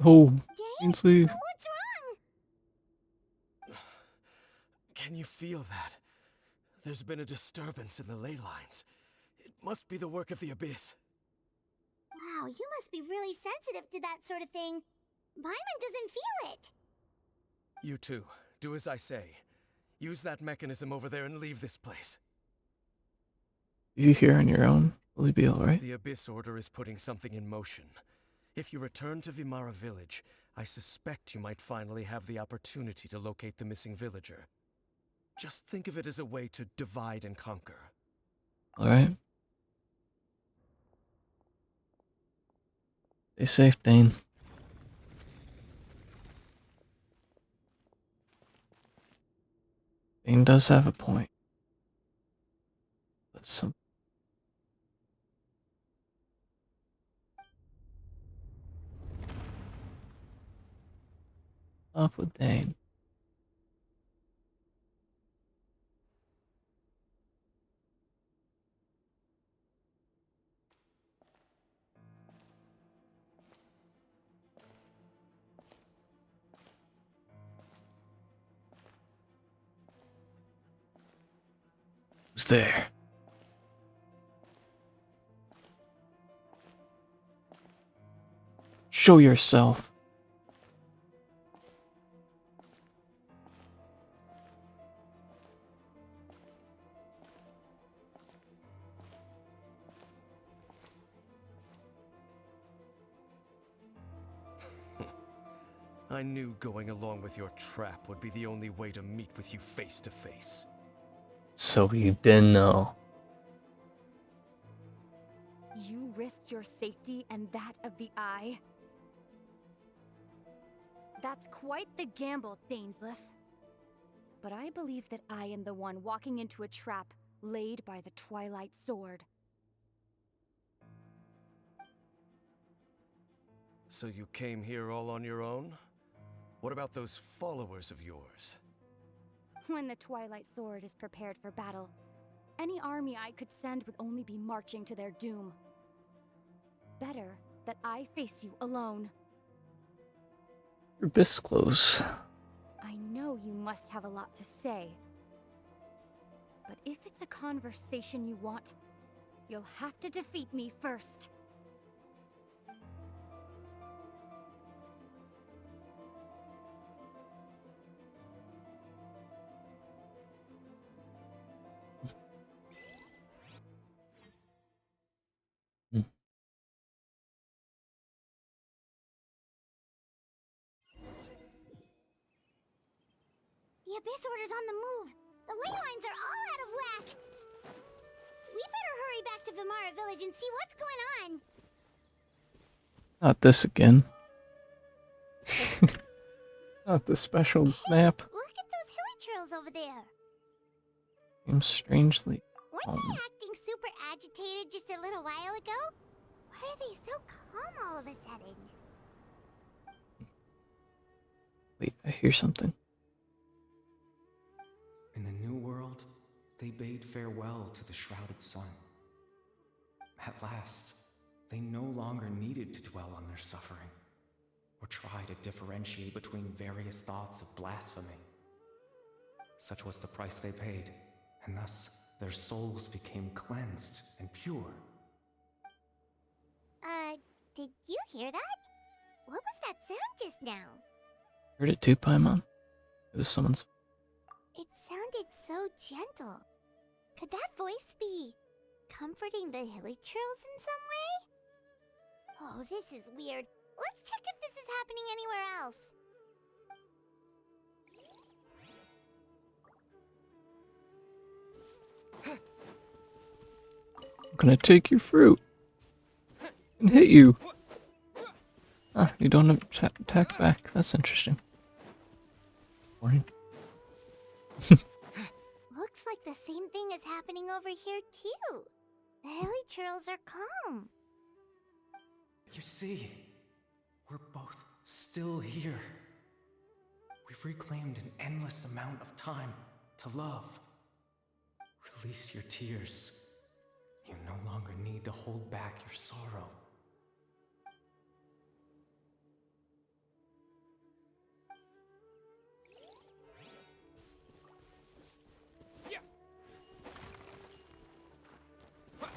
[SPEAKER 1] Oh,
[SPEAKER 3] Dane?
[SPEAKER 1] Ainsley.
[SPEAKER 3] What's wrong?
[SPEAKER 8] Can you feel that? There's been a disturbance in the ley lines. It must be the work of the Abyss.
[SPEAKER 3] Wow, you must be really sensitive to that sort of thing. Paimon doesn't feel it.
[SPEAKER 8] You too. Do as I say. Use that mechanism over there and leave this place.
[SPEAKER 1] You here on your own? Will you be alright?
[SPEAKER 8] The Abyss Order is putting something in motion. If you return to Vimara Village, I suspect you might finally have the opportunity to locate the missing villager. Just think of it as a way to divide and conquer.
[SPEAKER 1] Alright. Stay safe, Dane. Dane does have a point. But some... Off with Dane. Who's there? Show yourself.
[SPEAKER 8] I knew going along with your trap would be the only way to meet with you face to face.
[SPEAKER 1] So you didn't know.
[SPEAKER 6] You risked your safety and that of the Eye? That's quite the gamble, Dainsleif. But I believe that I am the one walking into a trap laid by the Twilight Sword.
[SPEAKER 8] So you came here all on your own? What about those followers of yours?
[SPEAKER 6] When the Twilight Sword is prepared for battle, any army I could send would only be marching to their doom. Better that I face you alone.
[SPEAKER 1] Your Abyss close.
[SPEAKER 6] I know you must have a lot to say. But if it's a conversation you want, you'll have to defeat me first.
[SPEAKER 3] The Abyss Order's on the move. The ley lines are all out of whack. We better hurry back to Vimara Village and see what's going on.
[SPEAKER 1] Not this again. Not the special map.
[SPEAKER 3] Look at those hilly trails over there.
[SPEAKER 1] I'm strangely
[SPEAKER 3] Weren't
[SPEAKER 1] calm.
[SPEAKER 3] they acting super agitated just a little while ago? Why are they so calm all of a sudden?
[SPEAKER 1] Wait, I hear something.
[SPEAKER 10] In the New World, they bade farewell to the shrouded sun. At last, they no longer needed to dwell on their suffering, or try to differentiate between various thoughts of blasphemy. Such was the price they paid, and thus their souls became cleansed and pure.
[SPEAKER 3] Did you hear that? What was that sound just now?
[SPEAKER 1] Heard it too, Paimon? It was someone's...
[SPEAKER 3] It sounded so gentle. Could that voice be comforting the hilly trails in some way? Oh, this is weird. Let's check if this is happening anywhere else.
[SPEAKER 1] I'm gonna take your fruit and hit you. Ah, you don't attack back. That's interesting. Morning.
[SPEAKER 3] Looks like the same thing is happening over here too. The hilly churls are calm.
[SPEAKER 10] You see, we're both still here. We've reclaimed an endless amount of time to love. Release your tears. You no longer need to hold back your sorrow.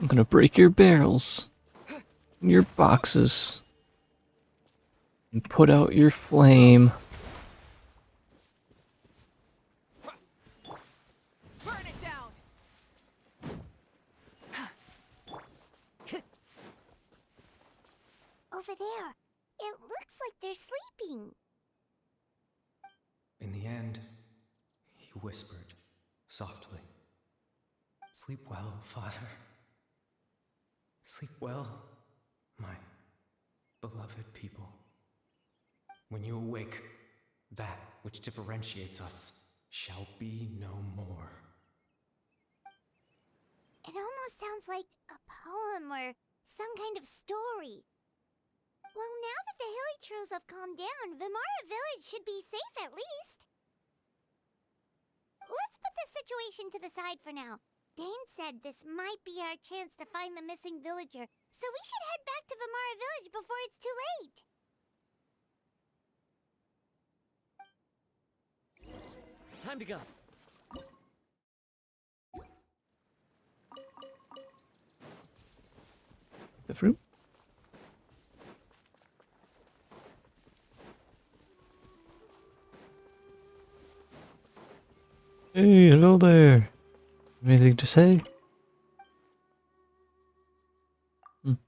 [SPEAKER 1] I'm gonna break your barrels, your boxes, and put out your flame.
[SPEAKER 9] Burn it down.
[SPEAKER 3] Over there. It looks like they're sleeping.
[SPEAKER 10] In the end, he whispered softly, "Sleep well, Father. Sleep well, my beloved people. When you awake, that which differentiates us shall be no more."
[SPEAKER 3] It almost sounds like a poem or some kind of story. Well, now that the hilly churls have calmed down, Vimara Village should be safe at least. Let's put this situation to the side for now. Dane said this might be our chance to find the missing villager, so we should head back to Vimara Village before it's too late.
[SPEAKER 7] Time to go.
[SPEAKER 1] The fruit? Hey, hello there. Anything to say?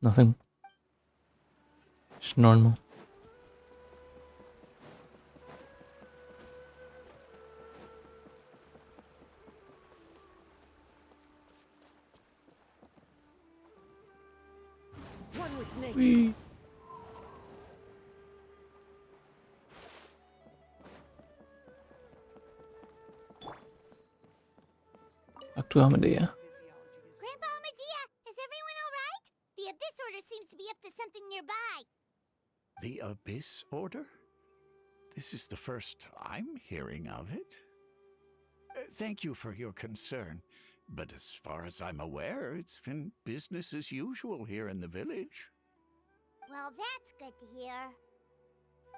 [SPEAKER 1] Nothing. Just normal.
[SPEAKER 7] One with nature.
[SPEAKER 1] Whee. Talk to Amadea.
[SPEAKER 3] Grandpa Amadea, is everyone alright? The Abyss Order seems to be up to something nearby.
[SPEAKER 5] The Abyss Order? This is the first I'm hearing of it. Thank you for your concern, but as far as I'm aware, it's been business as usual here in the village.
[SPEAKER 3] Well, that's good to hear.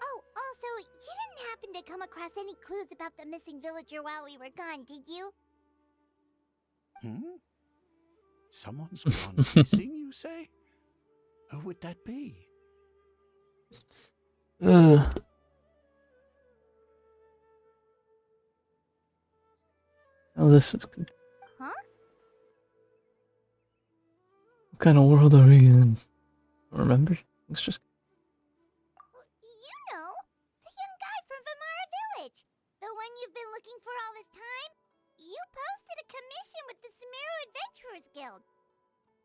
[SPEAKER 3] Oh, also, you didn't happen to come across any clues about the missing villager while we were gone, did you?
[SPEAKER 5] Someone's gone missing, you say? Who would that be?
[SPEAKER 1] Oh, this is good.
[SPEAKER 3] Huh?
[SPEAKER 1] What kind of world are we in? Remember? It's just.
[SPEAKER 3] You know, the young guy from Vimara Village. The one you've been looking for all this time. You posted a commission with the Sumeru Adventurers Guild.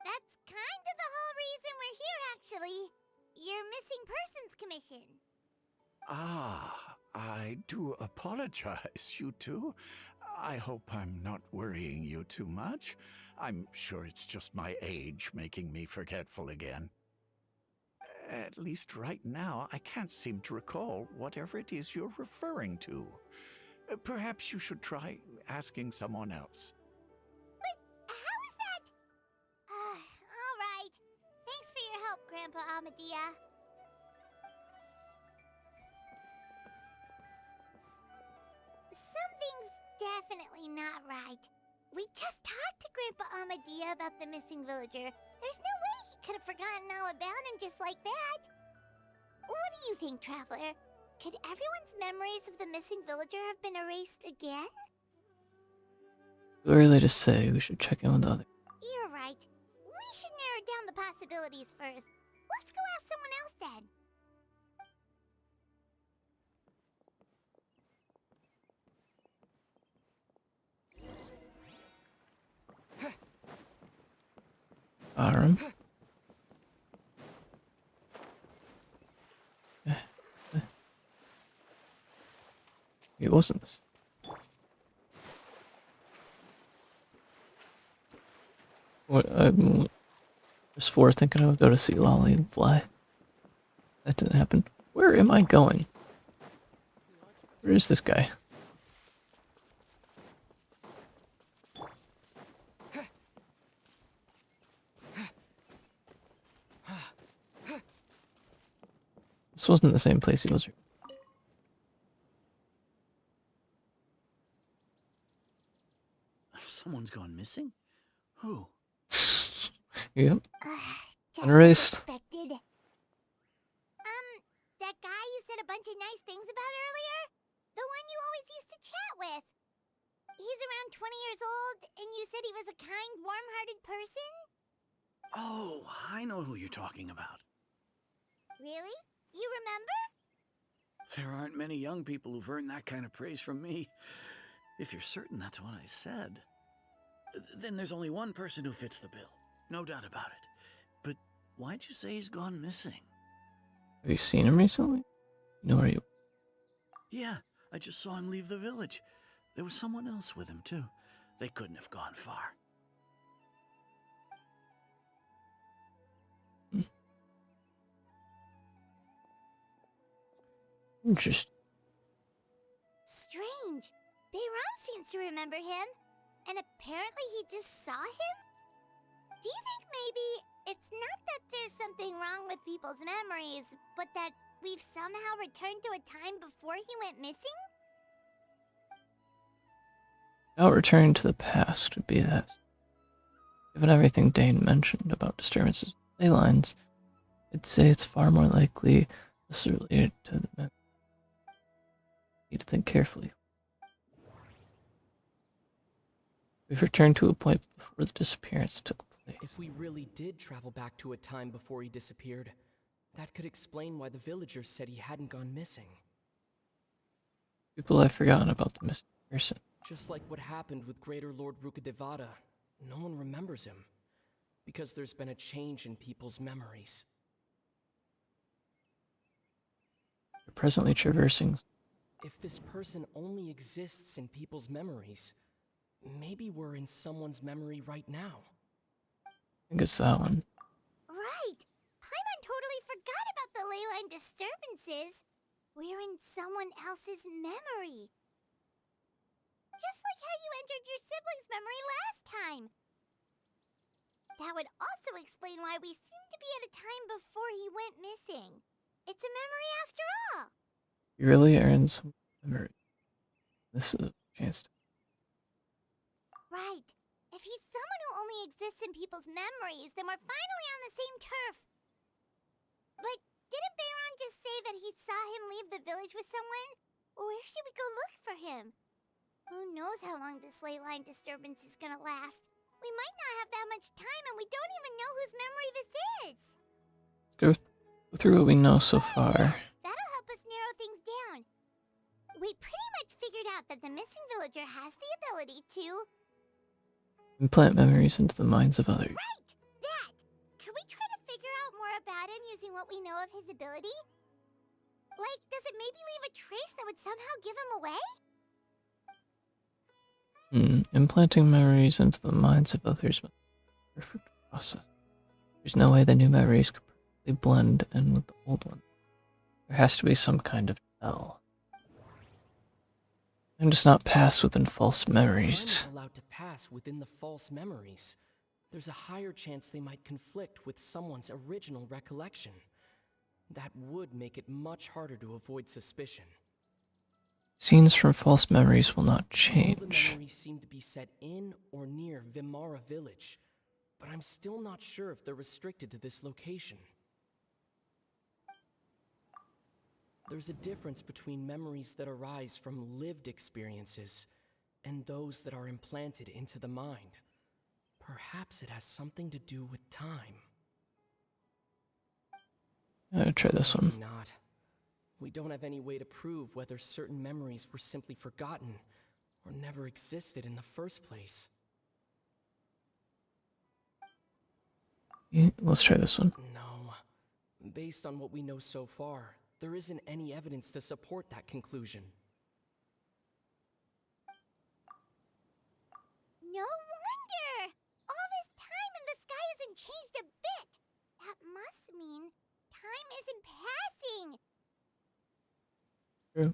[SPEAKER 3] That's kind of the whole reason we're here, actually. Your missing persons commission.
[SPEAKER 5] Ah, I do apologize, you two. I hope I'm not worrying you too much. I'm sure it's just my age making me forgetful again. At least right now, I can't seem to recall whatever it is you're referring to. Perhaps you should try asking someone else.
[SPEAKER 3] But how is that? All right. Thanks for your help, Grandpa Amadea. Something's definitely not right. We just talked to Grandpa Amadea about the missing villager. There's no way he could have forgotten all about him just like that. What do you think, Traveler? Could everyone's memories of the missing villager have been erased again?
[SPEAKER 1] Too early to say. We should check in with the other.
[SPEAKER 3] You're right. We should narrow down the possibilities first. Let's go ask someone else then.
[SPEAKER 1] Aram. It wasn't this. What I'm just for thinking I would go to see Lolly and fly. That didn't happen. Where am I going? Where is this guy? This wasn't the same place he was.
[SPEAKER 4] Someone's gone missing? Who?
[SPEAKER 1] Yep.
[SPEAKER 3] Just as
[SPEAKER 1] Unraced.
[SPEAKER 3] expected. That guy you said a bunch of nice things about earlier? The one you always used to chat with. He's around 20 years old, and you said he was a kind, warm-hearted person?
[SPEAKER 4] Oh, I know who you're talking about.
[SPEAKER 3] Really? You remember?
[SPEAKER 4] There aren't many young people who've earned that kind of praise from me. If you're certain that's what I said, then there's only one person who fits the bill. No doubt about it. But why'd you say he's gone missing?
[SPEAKER 1] Have you seen him recently? You know where you...
[SPEAKER 4] Yeah, I just saw him leave the village. There was someone else with him, too. They couldn't have gone far.
[SPEAKER 1] Interesting.
[SPEAKER 3] Strange. Bayram seems to remember him, and apparently he just saw him? Do you think maybe it's not that there's something wrong with people's memories, but that we've somehow returned to a time before he went missing?
[SPEAKER 1] Without returning to the past would be that. Given everything Dane mentioned about disturbances with ley lines, I'd say it's far more likely this is related to the memory. Need to think carefully. We've returned to a point before the disappearance took place.
[SPEAKER 7] If we really did travel back to a time before he disappeared, that could explain why the villagers said he hadn't gone missing.
[SPEAKER 1] People have forgotten about the missing person.
[SPEAKER 7] Just like what happened with Greater Lord Rukadevada, no one remembers him, because there's been a change in people's memories.
[SPEAKER 1] We're presently traversing.
[SPEAKER 7] If this person only exists in people's memories, maybe we're in someone's memory right now.
[SPEAKER 1] I think it's that one.
[SPEAKER 3] Right! Paimon totally forgot about the ley line disturbances. We're in someone else's memory. Just like how you entered your sibling's memory last time. That would also explain why we seem to be at a time before he went missing. It's a memory after all.
[SPEAKER 1] You really are in some memory. This is a chance to...
[SPEAKER 3] Right. If he's someone who only exists in people's memories, then we're finally on the same turf. But didn't Bayron just say that he saw him leave the village with someone? Where should we go look for him? Who knows how long this ley line disturbance is gonna last? We might not have that much time, and we don't even know whose memory this is.
[SPEAKER 1] Let's go through what we know so far.
[SPEAKER 3] That'll help us narrow things down. We pretty much figured out that the missing villager has the ability to...
[SPEAKER 1] Implant memories into the minds of others.
[SPEAKER 3] Right! That! Can we try to figure out more about him using what we know of his ability? Like, does it maybe leave a trace that would somehow give him away?
[SPEAKER 1] Implanting memories into the minds of others must be a perfect process. There's no way the new memories could perfectly blend in with the old ones. There has to be some kind of tell. Time does not pass within false
[SPEAKER 7] Time
[SPEAKER 1] memories.
[SPEAKER 7] is allowed to pass within the false memories. There's a higher chance they might conflict with someone's original recollection. That would make it much harder to avoid suspicion.
[SPEAKER 1] Scenes from false memories will not
[SPEAKER 7] All the
[SPEAKER 1] change.
[SPEAKER 7] memories seem to be set in or near Vimara village, but I'm still not sure if they're restricted to this location. There's a difference between memories that arise from lived experiences and those that are implanted into the mind. Perhaps it has something to do with time.
[SPEAKER 1] I'll try this one.
[SPEAKER 7] Maybe not. We don't have any way to prove whether certain memories were simply forgotten or never existed in the first place.
[SPEAKER 1] Yeah, let's try this one.
[SPEAKER 7] No. Based on what we know so far, there isn't any evidence to support that conclusion.
[SPEAKER 3] No wonder! All this time and hasn't changed a bit. That must mean time isn't passing.
[SPEAKER 1] True.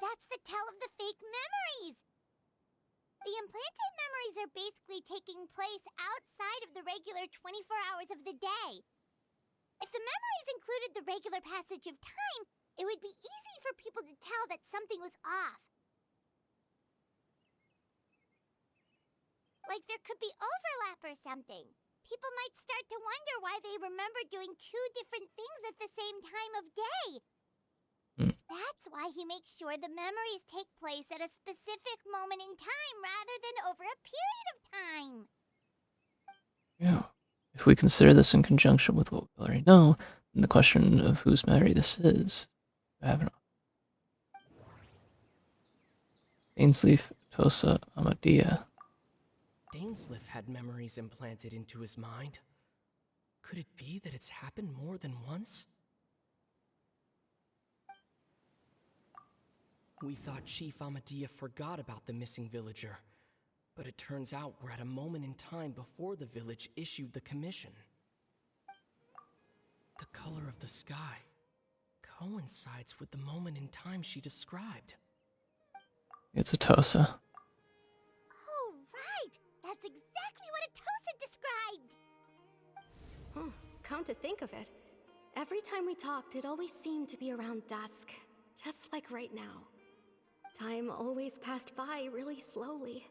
[SPEAKER 3] That's the tell of the fake memories. The implanted memories are basically taking place outside of the regular 24 hours of the day. If the memories included the regular passage of time, it would be easy for people to tell that something was off. Like there could be overlap or something. People might start to wonder why they remember doing two different things at the same time of day. That's why he makes sure the memories take place at a specific moment in time rather than over a period of time.
[SPEAKER 1] Yeah. If we consider this in conjunction with what we already know, then the question of whose memory this is, I have not. Ainsleaf, Tosa, Amadea.
[SPEAKER 7] Dainsleif had memories implanted into his mind. Could it be that it's happened more than once? We thought Chief Amadea forgot about the missing villager, but it turns out we're at a moment in time before the village issued the commission. The color of the sky coincides with the moment in time she described.
[SPEAKER 1] It's a Tosa.
[SPEAKER 3] Oh, right! That's exactly what Atosa described!
[SPEAKER 6] Come to think of it, every time we talked, it always seemed to be around dusk, just like right now. Time always passed by really slowly.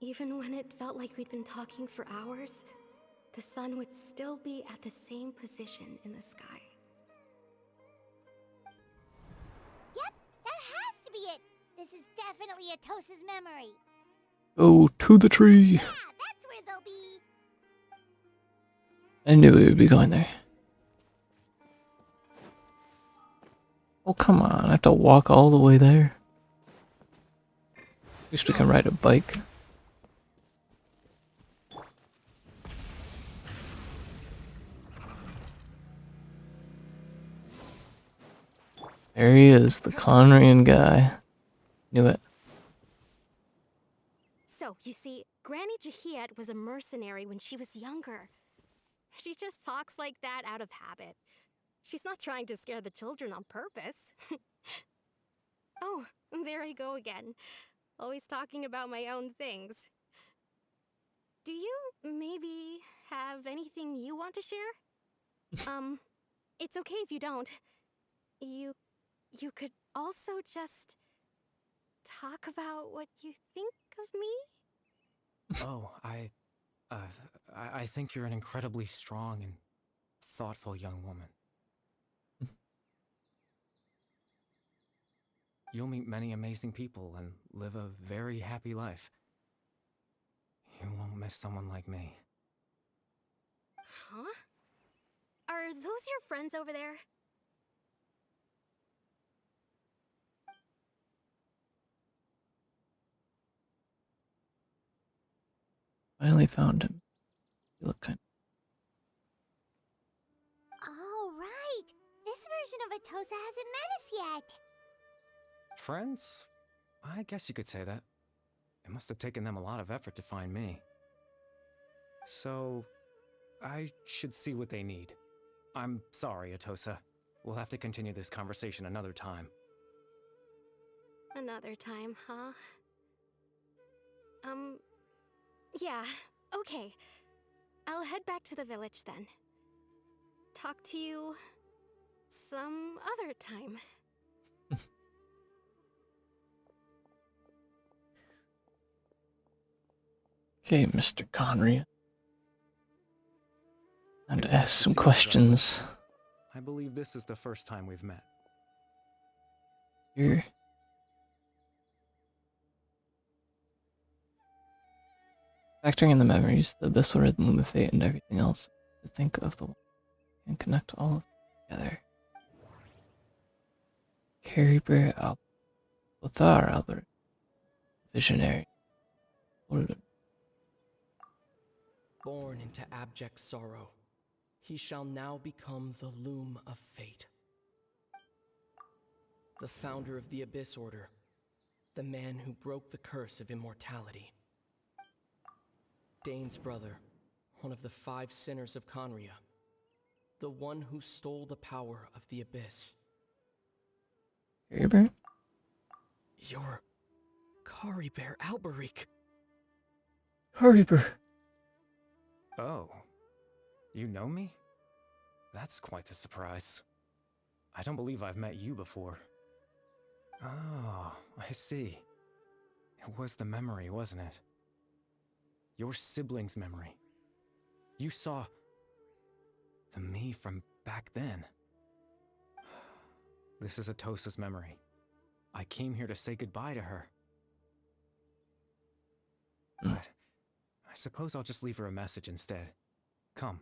[SPEAKER 6] Even when it felt like we'd been talking for hours, the sun would still be at the same position in the sky.
[SPEAKER 3] Yep, that has to be it! This is definitely Atosa's memory.
[SPEAKER 1] Go to the tree!
[SPEAKER 3] Yeah, that's where they'll be.
[SPEAKER 1] I knew we would be going there. Oh, come on. I have to walk all the way there. At least we can ride a bike. There he is, the Conrian guy. Knew it.
[SPEAKER 6] So, you see, Granny Jahiet was a mercenary when she was younger. She just talks like that out of habit. She's not trying to scare the children on purpose. Oh, there I go again. Always talking about my own things. Do you maybe have anything you want to share? It's okay if you don't. You could also just talk about what you think of me?
[SPEAKER 10] Oh, I think you're an incredibly strong and thoughtful young woman. You'll meet many amazing people and live a very happy life. You won't miss someone like me.
[SPEAKER 6] Huh? Are those your friends over there?
[SPEAKER 1] Finally found him. You look kind
[SPEAKER 3] Oh, right! This version of Atosa hasn't met us yet.
[SPEAKER 10] Friends? I guess you could say that. It must have taken them a lot of effort to find me. So, I should see what they need. I'm sorry, Atosa. We'll have to continue this conversation another time.
[SPEAKER 6] Another time, huh? Yeah, okay. I'll head back to the village then. Talk to you some other time.
[SPEAKER 1] Okay, Mr. Conrian. Time to
[SPEAKER 10] It's nice
[SPEAKER 1] ask
[SPEAKER 10] to
[SPEAKER 1] some
[SPEAKER 10] see you,
[SPEAKER 1] questions.
[SPEAKER 10] I believe this is the first time we've met.
[SPEAKER 1] Here. Factoring in the memories, the abyssal rhythm, lumifate, and everything else, to think of the one and connect all of them together. Carrie Bear Albert. Lothar Albert. Visionary. Order.
[SPEAKER 7] Born into abject sorrow, he shall now become the loom of fate. The founder of the Abyss Order, the man who broke the curse of immortality. Dane's brother, one of the 5 sinners of Conria. The one who stole the power of the Abyss.
[SPEAKER 1] Carrie Bear?
[SPEAKER 7] You're Kari Bear Alberik.
[SPEAKER 1] Carrie Bear!
[SPEAKER 10] Oh, you know me? That's quite the surprise. I don't believe I've met you before. Oh, I see. It was the memory, wasn't it? Your sibling's memory. You saw the me from back then. This is Atosa's memory. I came here to say goodbye to her. But I suppose I'll just leave her a message instead. Come,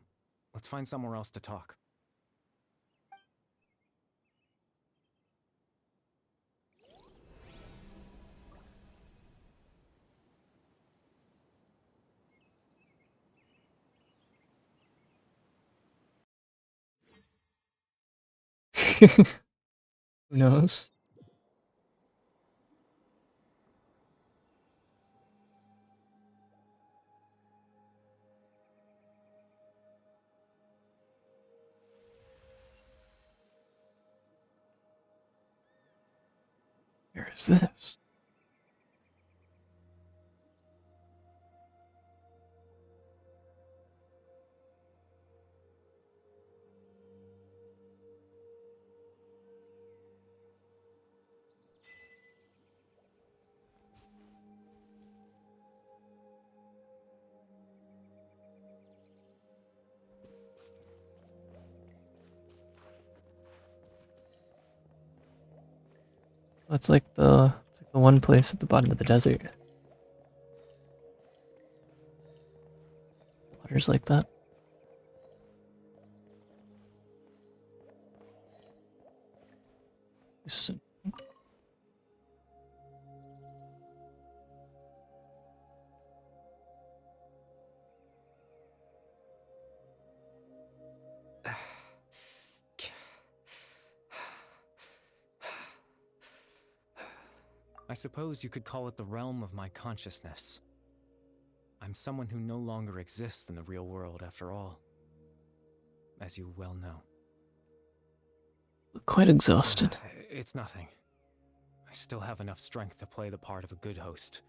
[SPEAKER 10] let's find somewhere else to talk.
[SPEAKER 1] Who knows? Where is this? It's like the one place at the bottom of the desert. Water's like that. This isn't.
[SPEAKER 10] I suppose you could call it the realm of my consciousness. I'm someone who no longer exists in the real world after all, as you well know.
[SPEAKER 1] Quite exhausted.
[SPEAKER 10] It's nothing. I still have enough strength to play the part of a good host.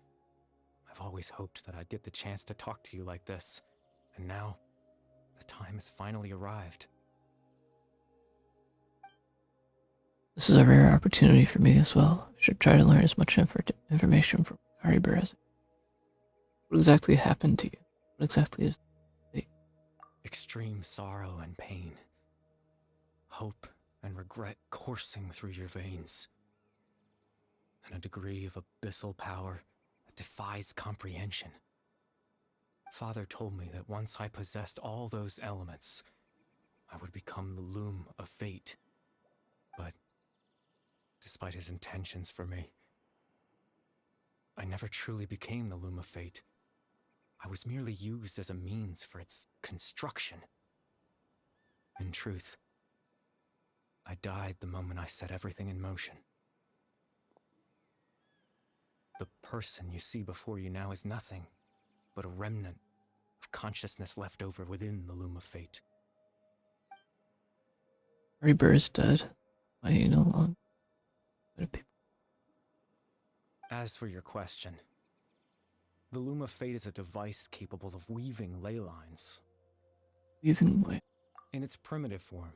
[SPEAKER 10] I've always hoped that I'd get the chance to talk to you like this, and now, the time has finally arrived.
[SPEAKER 1] This is a rare opportunity for me as well. I should try to learn as much information from Carrie Bear as I can. What exactly happened to you? What exactly is it?
[SPEAKER 10] Extreme sorrow and pain. Hope and regret coursing through your veins. And a degree of abyssal power that defies comprehension. Father told me that once I possessed all those elements, I would become the loom of fate. But despite his intentions for me, I never truly became the loom of fate. I was merely used as a means for its construction. In truth, I died the moment I set everything in motion. The person you see before you now is nothing but a remnant of consciousness left over within the loom of fate.
[SPEAKER 1] Carrie Bear is dead. Why are you no longer?
[SPEAKER 10] As for your question, the loom of fate is a device capable of weaving ley lines.
[SPEAKER 1] Weaving ley?
[SPEAKER 10] In its primitive form,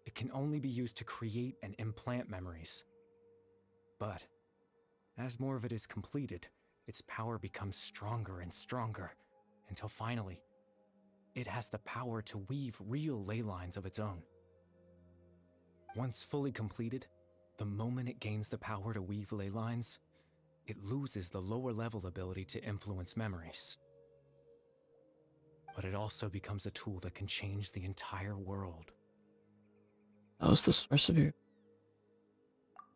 [SPEAKER 10] it can only be used to create and implant memories. But as more of it is completed, its power becomes stronger and stronger, until finally, it has the power to weave real ley lines of its own. Once fully completed, the moment it gains the power to weave ley lines, it loses the lower level ability to influence memories. But it also becomes a tool that can change the entire world.
[SPEAKER 1] That was the source of your...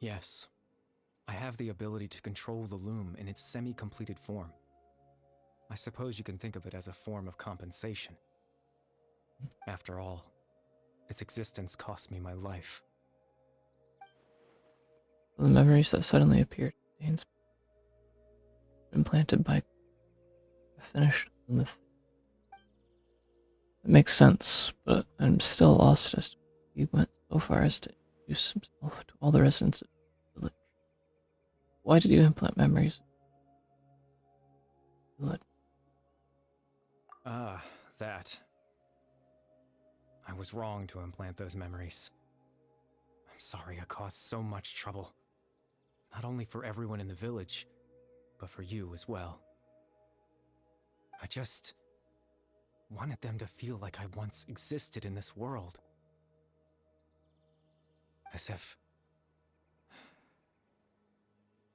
[SPEAKER 10] Yes. I have the ability to control the loom in its semi-completed form. I suppose you can think of it as a form of compensation. After all, its existence cost me my life.
[SPEAKER 1] The memories that suddenly appeared implanted by finished with. It makes sense, but I'm still lost as to why he went so far as to introduce himself to all the residents of the village. Why did you implant memories?
[SPEAKER 10] Ah, that. I was wrong to implant those memories. I'm sorry I caused so much trouble. Not only for everyone in the village, but for you as well. I just wanted them to feel like I once existed in this world. As if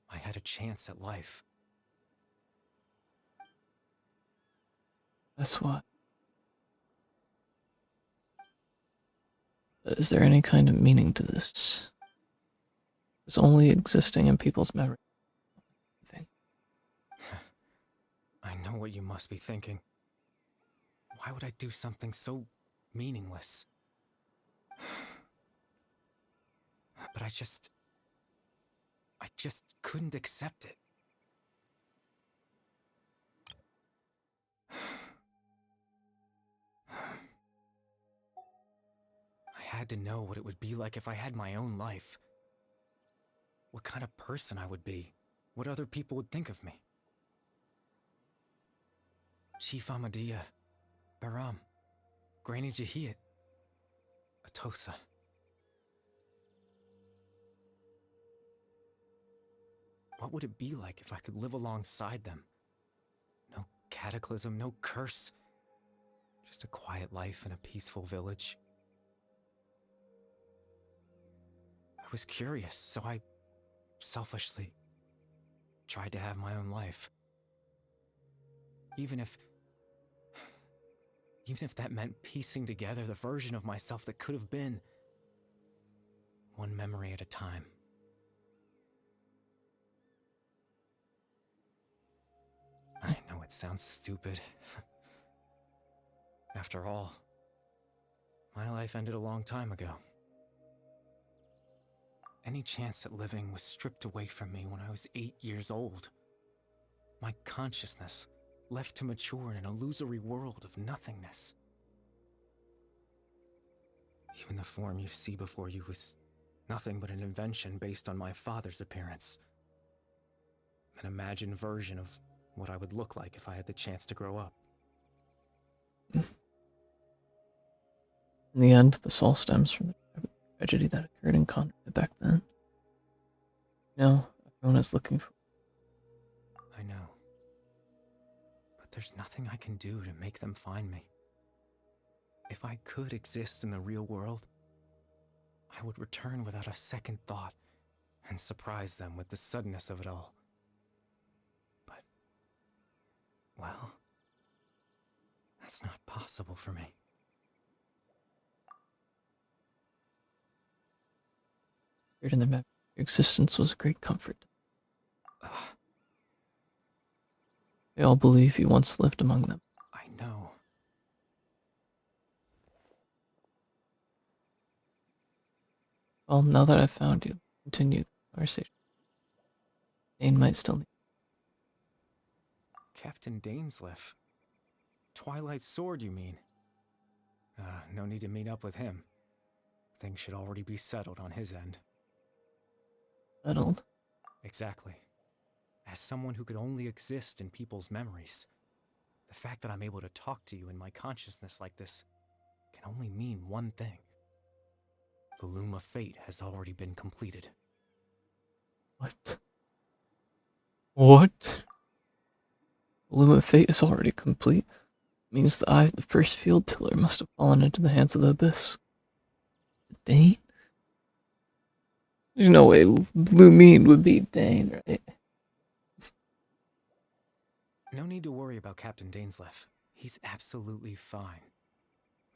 [SPEAKER 10] I had a chance at life.
[SPEAKER 1] That's why. Is there any kind of meaning to this? It's only existing in people's memory.
[SPEAKER 10] I know what you must be thinking. Why would I do something so meaningless? But I just couldn't accept it. I had to know what it would be like if I had my own life. What kind of person I would be. What other people would think of me. Chief Ahmadiyya, Baram, Granny Jahiyat, Atosa. What would it be like if I could live alongside them? No cataclysm, no curse. Just a quiet life in a peaceful village. I was curious, so I selfishly tried to have my own life. Even if that meant piecing together the version of myself that could have been, one memory at a time. I know it sounds stupid. After all, my life ended a long time ago. Any chance at living was stripped away from me when I was 8 years old. My consciousness left to mature in an illusory world of nothingness. Even the form you see before you was nothing but an invention based on my father's appearance. An imagined version of what I would look like if I had the chance to grow up.
[SPEAKER 1] In the end, the soul stems from the tragedy that occurred in Conrad back then. Now, everyone is looking for.
[SPEAKER 10] I know. But there's nothing I can do to make them find me. If I could exist in the real world, I would return without a second thought and surprise them with the suddenness of it all. But, well, that's not possible for me.
[SPEAKER 1] In their memory, your existence was a great comfort. They all believe you once lived among them.
[SPEAKER 10] I know.
[SPEAKER 1] Well, now that I've found you, continue the conversation. Dane might still need.
[SPEAKER 10] Captain Dainsleif. Twilight's sword, you mean? No need to meet up with him. Things should already be settled on his end.
[SPEAKER 1] Settled?
[SPEAKER 10] Exactly. As someone who could only exist in people's memories, the fact that I'm able to talk to you in my consciousness like this can only mean one thing. The loom of fate has already been completed.
[SPEAKER 1] What? What? The loom of fate is already complete. It means the eye of the first field tiller must have fallen into the hands of the abyss. Dane? There's no way Lumine would be Dane, right?
[SPEAKER 10] No need to worry about Captain Dainsleif. He's absolutely fine.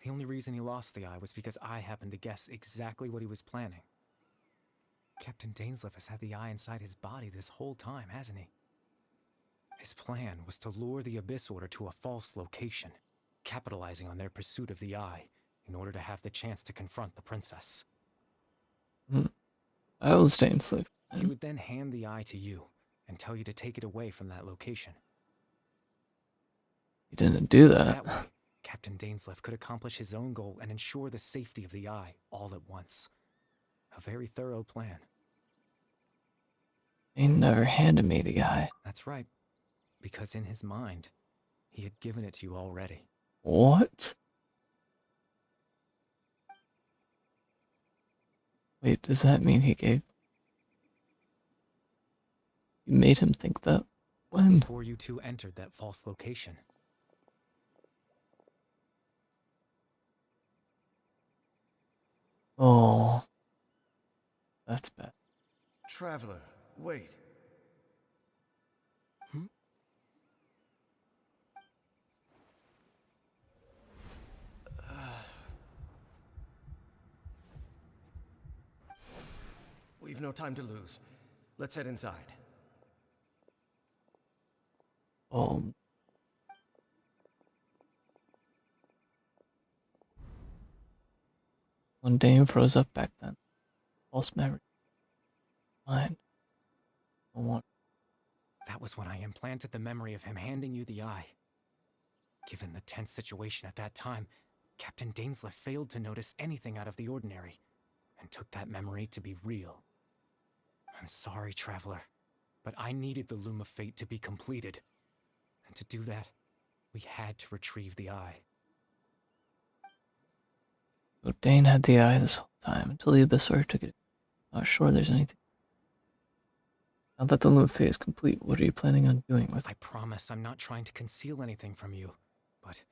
[SPEAKER 10] The only reason he lost the eye was because I happened to guess exactly what he was planning. Captain Dainsleif has had the eye inside his body this whole time, hasn't he? His plan was to lure the Abyss Order to a false location, capitalizing on their pursuit of the eye in order to have the chance to confront the princess.
[SPEAKER 1] I was Dainsleif.
[SPEAKER 10] He would then hand the eye to you and tell you to take it away from that location.
[SPEAKER 1] He didn't do that.
[SPEAKER 10] That way, Captain Dainsleif could accomplish his own goal and ensure the safety of the Eye all at once. A very thorough plan.
[SPEAKER 1] He never handed me the eye.
[SPEAKER 10] That's right, because in his mind, he had given it to you already.
[SPEAKER 1] What? Wait, does that mean he gave... You made him think that? When?
[SPEAKER 10] Before you two entered that false location.
[SPEAKER 1] Oh. That's bad.
[SPEAKER 8] Traveler, wait.
[SPEAKER 10] Hmm?
[SPEAKER 8] We've no time to lose. Let's head inside.
[SPEAKER 1] Oh. When Dane froze up back then. False memory. Mine. I want...
[SPEAKER 10] That was when I implanted the memory of him handing you the eye. Given the tense situation at that time, Captain Dainsleif failed to notice anything out of the ordinary, and took that memory to be real. I'm sorry, Traveler, but I needed the Loom of Fate to be completed. And to do that, we had to retrieve the eye.
[SPEAKER 1] So Dane had the eye this whole time until the Abyssor took it. Not sure there's anything. Now that the Loom of Fate is complete, what are you planning on doing with it?
[SPEAKER 10] I promise I'm not trying to conceal anything from you, but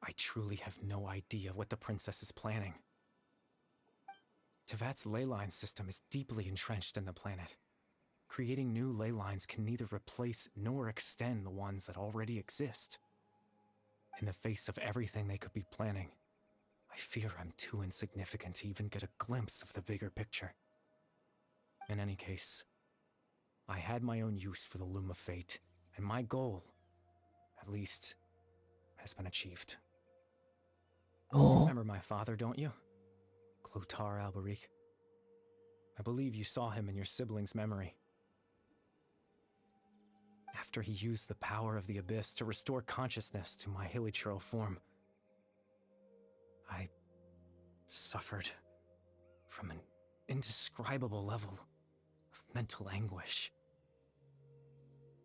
[SPEAKER 10] I truly have no idea what the princess is planning. Tevat's ley line system is deeply entrenched in the planet. Creating new ley lines can neither replace nor extend the ones that already exist. In the face of everything they could be planning, I fear I'm too insignificant to even get a glimpse of the bigger picture. In any case, I had my own use for the Loom of Fate, and my goal, at least, has been achieved.
[SPEAKER 1] Oh.
[SPEAKER 10] Remember my father, don't you? Clotar Alberic. I believe you saw him in your sibling's memory. After he used the power of the Abyss to restore consciousness to my hilichurl form, I suffered from an indescribable level of mental anguish.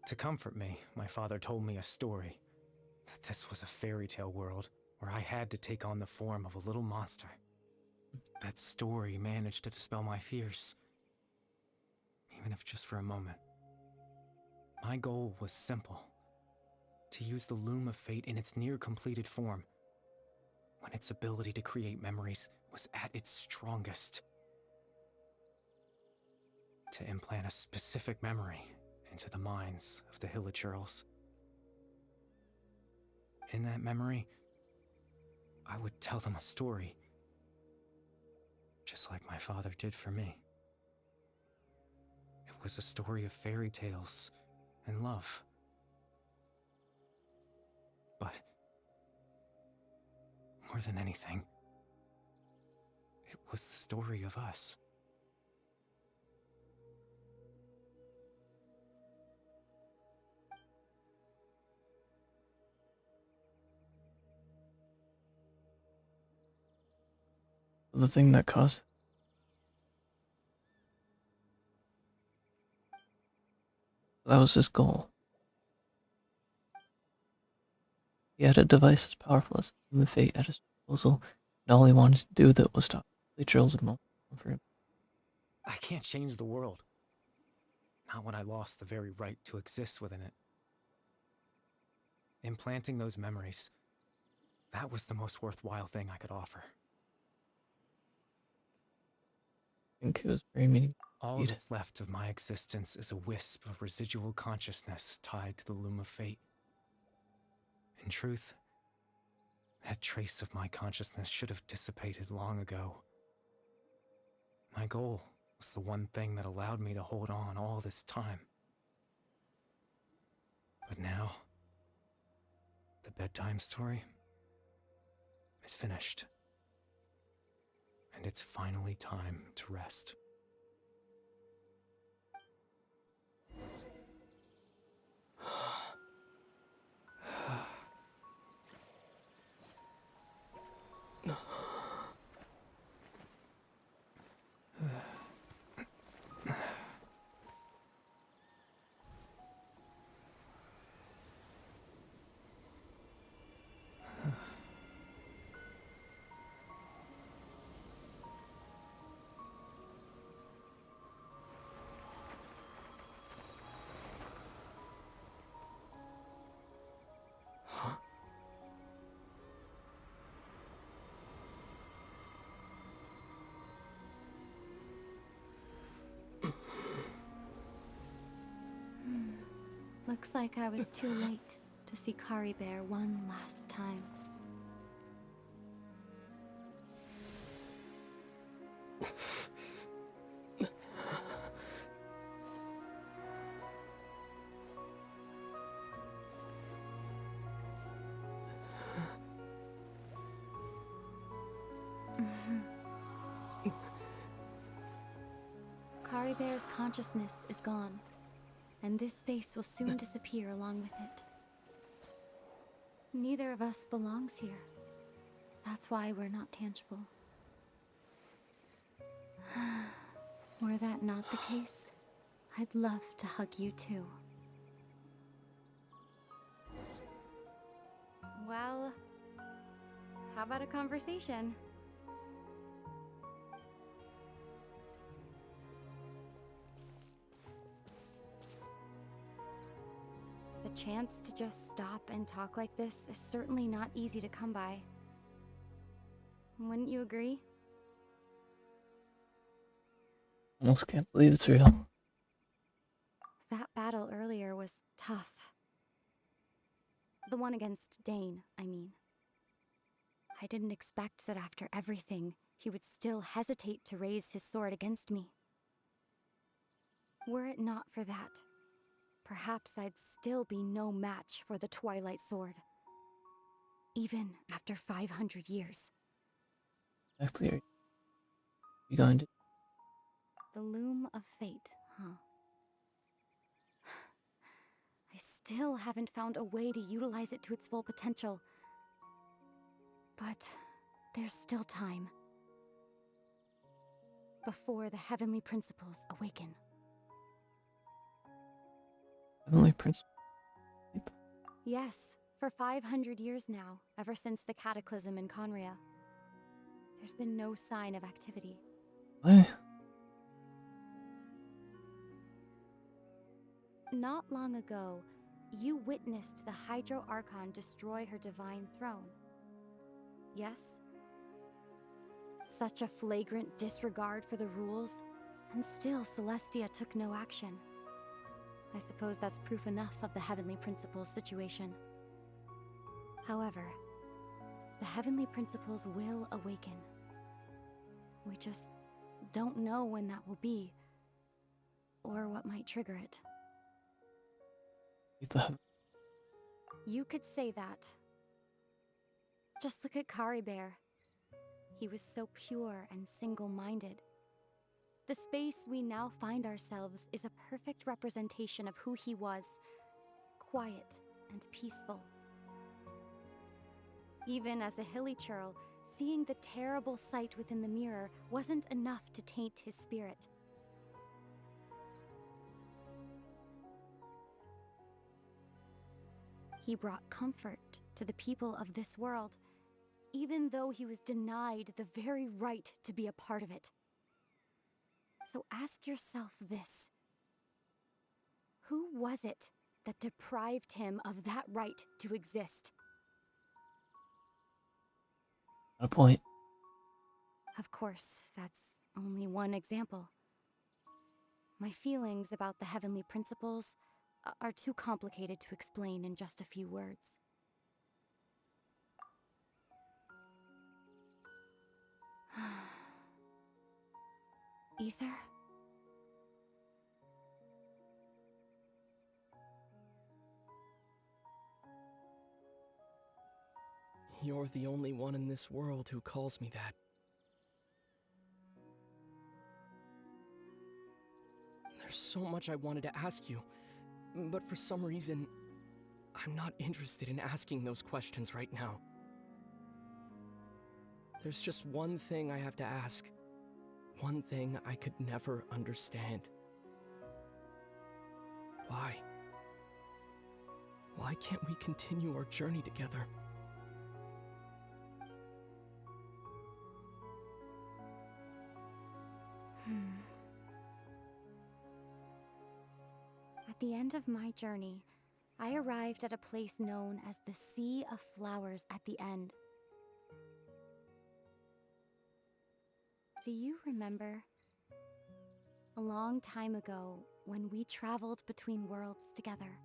[SPEAKER 10] To comfort me, my father told me a story, that this was a fairy tale world where I had to take on the form of a little monster. That story managed to dispel my fears, even if just for a moment. My goal was simple: to use the Loom of Fate in its near-completed form, when its ability to create memories was at its strongest. To implant a specific memory into the minds of the hilichurls. In that memory, I would tell them a story, just like my father did for me. It was a story of fairy tales and love. But more than anything, it was the story of us.
[SPEAKER 1] The thing that caused... That was his goal. He had a device as powerful as the Loom of Fate at his disposal, and all he wanted to do with it was stop the trails of moment for him.
[SPEAKER 10] I can't change the world. Not when I lost the very right to exist within it. Implanting those memories, that was the most worthwhile thing I could offer.
[SPEAKER 1] I think it was very meaningful.
[SPEAKER 10] All that's left of my existence is a wisp of residual consciousness tied to the Loom of Fate. In truth, that trace of my consciousness should have dissipated long ago. My goal was the one thing that allowed me to hold on all this time. But now, the bedtime story is finished. And it's finally time to rest.
[SPEAKER 11] Looks like I was too late to see Kari Bear one last time. Kari Bear's consciousness is gone, and this space will soon disappear along with it. Neither of us belongs here. That's why we're not tangible. Were that not the case, I'd love to hug you too. Well, how about a conversation? The chance to just stop and talk like this is certainly not easy to come by. Wouldn't you agree?
[SPEAKER 1] Almost can't believe it's real.
[SPEAKER 11] That battle earlier was tough. The one against Dane, I mean. I didn't expect that after everything, he would still hesitate to raise his sword against me. Were it not for that, perhaps I'd still be no match for the Twilight Sword. Even after 500 years.
[SPEAKER 1] Exactly. Are you going to?
[SPEAKER 11] The loom of fate, huh? I still haven't found a way to utilize it to its full potential. But there's still time. Before the heavenly principles awaken.
[SPEAKER 1] Heavenly Principle?
[SPEAKER 11] Yes, for 500 years now, ever since the cataclysm in Conria. There's been no sign of activity.
[SPEAKER 1] What?
[SPEAKER 11] Not long ago, you witnessed the Hydro Archon destroy her divine throne. Yes? Such a flagrant disregard for the rules, and still Celestia took no action. I suppose that's proof enough of the Heavenly Principles situation. However, the Heavenly Principles will awaken. We just don't know when that will be, or what might trigger it. You could say that. Just look at Kari Bear. He was so pure and single-minded. The space we now find ourselves is a perfect representation of who he was. Quiet and peaceful. Even as a hilly churl, seeing the terrible sight within the mirror wasn't enough to taint his spirit. He brought comfort to the people of this world, even though he was denied the very right to be a part of it. So ask yourself this. Who was it that deprived him of that right to exist?
[SPEAKER 1] A point.
[SPEAKER 11] Of course, that's only one example. My feelings about the Heavenly Principles are too complicated to explain in just a few words. Ether?
[SPEAKER 7] You're the only one in this world who calls me that. There's so much I wanted to ask you, but for some reason, I'm not interested in asking those questions right now. There's just one thing I have to ask. One thing I could never understand. Why? Why can't we continue our journey together?
[SPEAKER 11] At the end of my journey, I arrived at a place known as the Sea of Flowers at the End. Do you remember? A long time ago, when we traveled between worlds together,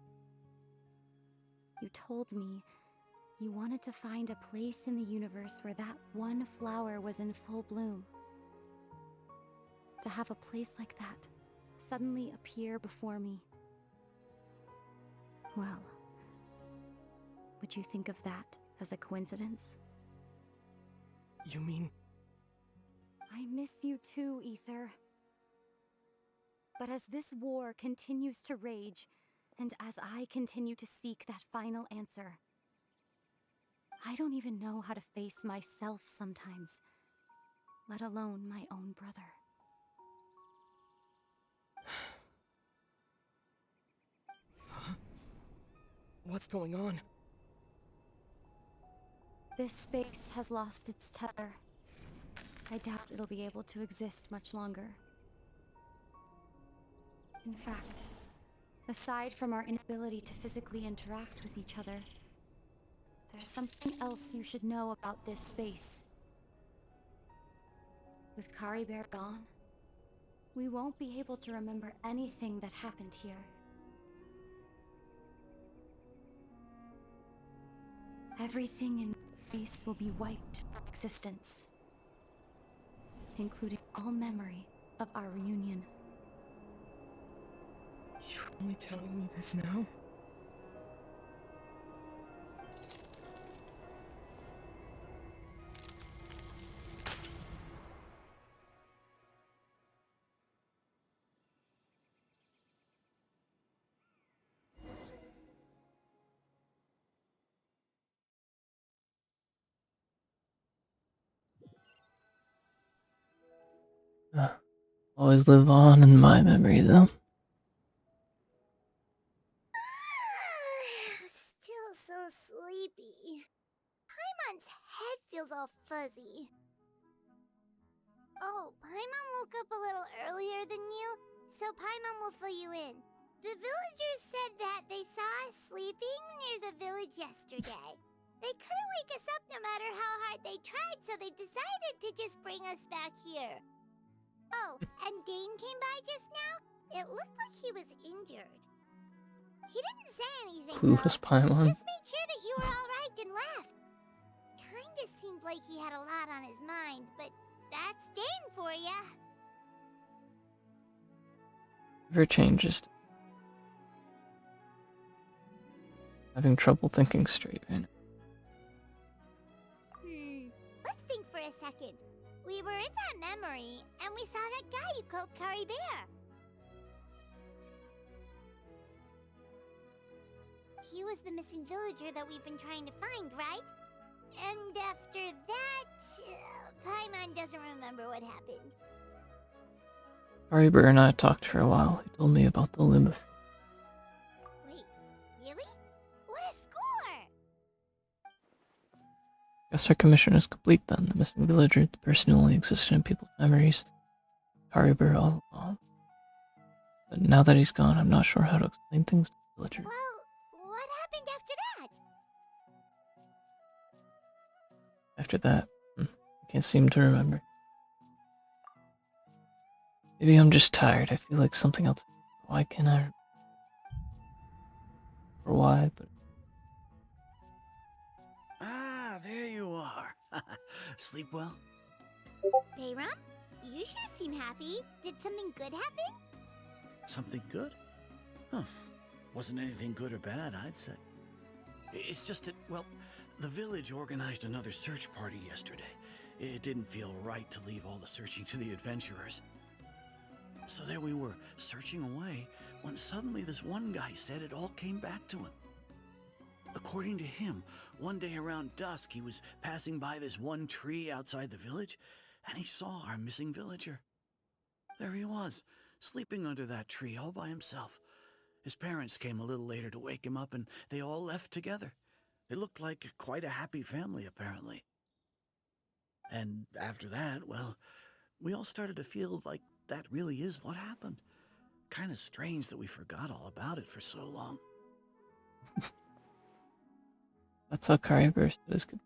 [SPEAKER 11] You told me you wanted to find a place in the universe where that one flower was in full bloom. To have a place like that suddenly appear before me. Well, would you think of that as a coincidence?
[SPEAKER 7] You mean...
[SPEAKER 11] I miss you too, Ether. But as this war continues to rage, and as I continue to seek that final answer, I don't even know how to face myself sometimes, let alone my own brother.
[SPEAKER 7] What's going on?
[SPEAKER 11] This space has lost its tether. I doubt it'll be able to exist much longer. In fact, aside from our inability to physically interact with each other, there's something else you should know about this space. With Kari Bear gone, we won't be able to remember anything that happened here. Everything in space will be wiped from existence, including all memory of our reunion.
[SPEAKER 7] You're only telling me this now?
[SPEAKER 1] Always live on in my memory, though.
[SPEAKER 3] Still so sleepy. Paimon's head feels all fuzzy. Oh, Paimon woke up a little earlier than you, so Paimon will fill you in. The villagers said that they saw us sleeping near the village yesterday. They couldn't wake us up no matter how hard they tried, so they decided to just bring us back here. Oh, and Dane came by just now. It looked like he was injured. He didn't say anything,
[SPEAKER 1] Clueless
[SPEAKER 3] though.
[SPEAKER 1] Paimon.
[SPEAKER 3] Just made sure that you were alright and left. Kinda seemed like he had a lot on his mind, but that's Dane for ya.
[SPEAKER 1] Never changes. Having trouble thinking straight right now.
[SPEAKER 3] Let's think for a second. We were in that memory, and we saw that guy you called Kari Bear. He was the missing villager that we've been trying to find, right? And after that, Paimon doesn't remember what happened.
[SPEAKER 1] Kari Bear and I talked for a while. He told me about the Limoth.
[SPEAKER 3] Wait, really? What a score!
[SPEAKER 1] Guess our commission is complete then. The missing villager, the person who only existed in people's memories. Kari Bear all along. But now that he's gone, I'm not sure how to explain things to the villager.
[SPEAKER 3] Well, what happened after that?
[SPEAKER 1] After that, I can't seem to remember. Maybe I'm just tired. I feel like something else. Why can't I? Or why, but...
[SPEAKER 4] Ah, there you are. Sleep well?
[SPEAKER 3] Bayram, you sure seem happy. Did something good happen?
[SPEAKER 4] Something good? Huh. Wasn't anything good or bad, I'd say. It's just that, well, the village organized another search party yesterday. It didn't feel right to leave all the searching to the adventurers. So there we were, searching away, when suddenly this one guy said it all came back to him. According to him, one day around dusk he was passing by this one tree outside the village, and he saw our missing villager. There he was, sleeping under that tree all by himself. His parents came a little later to wake him up, and they all left together. They looked like quite a happy family, apparently. And after that, well, we all started to feel like that really is what happened. Kind of strange that we forgot all about it for so long.
[SPEAKER 1] That's how Kari Bear said his good.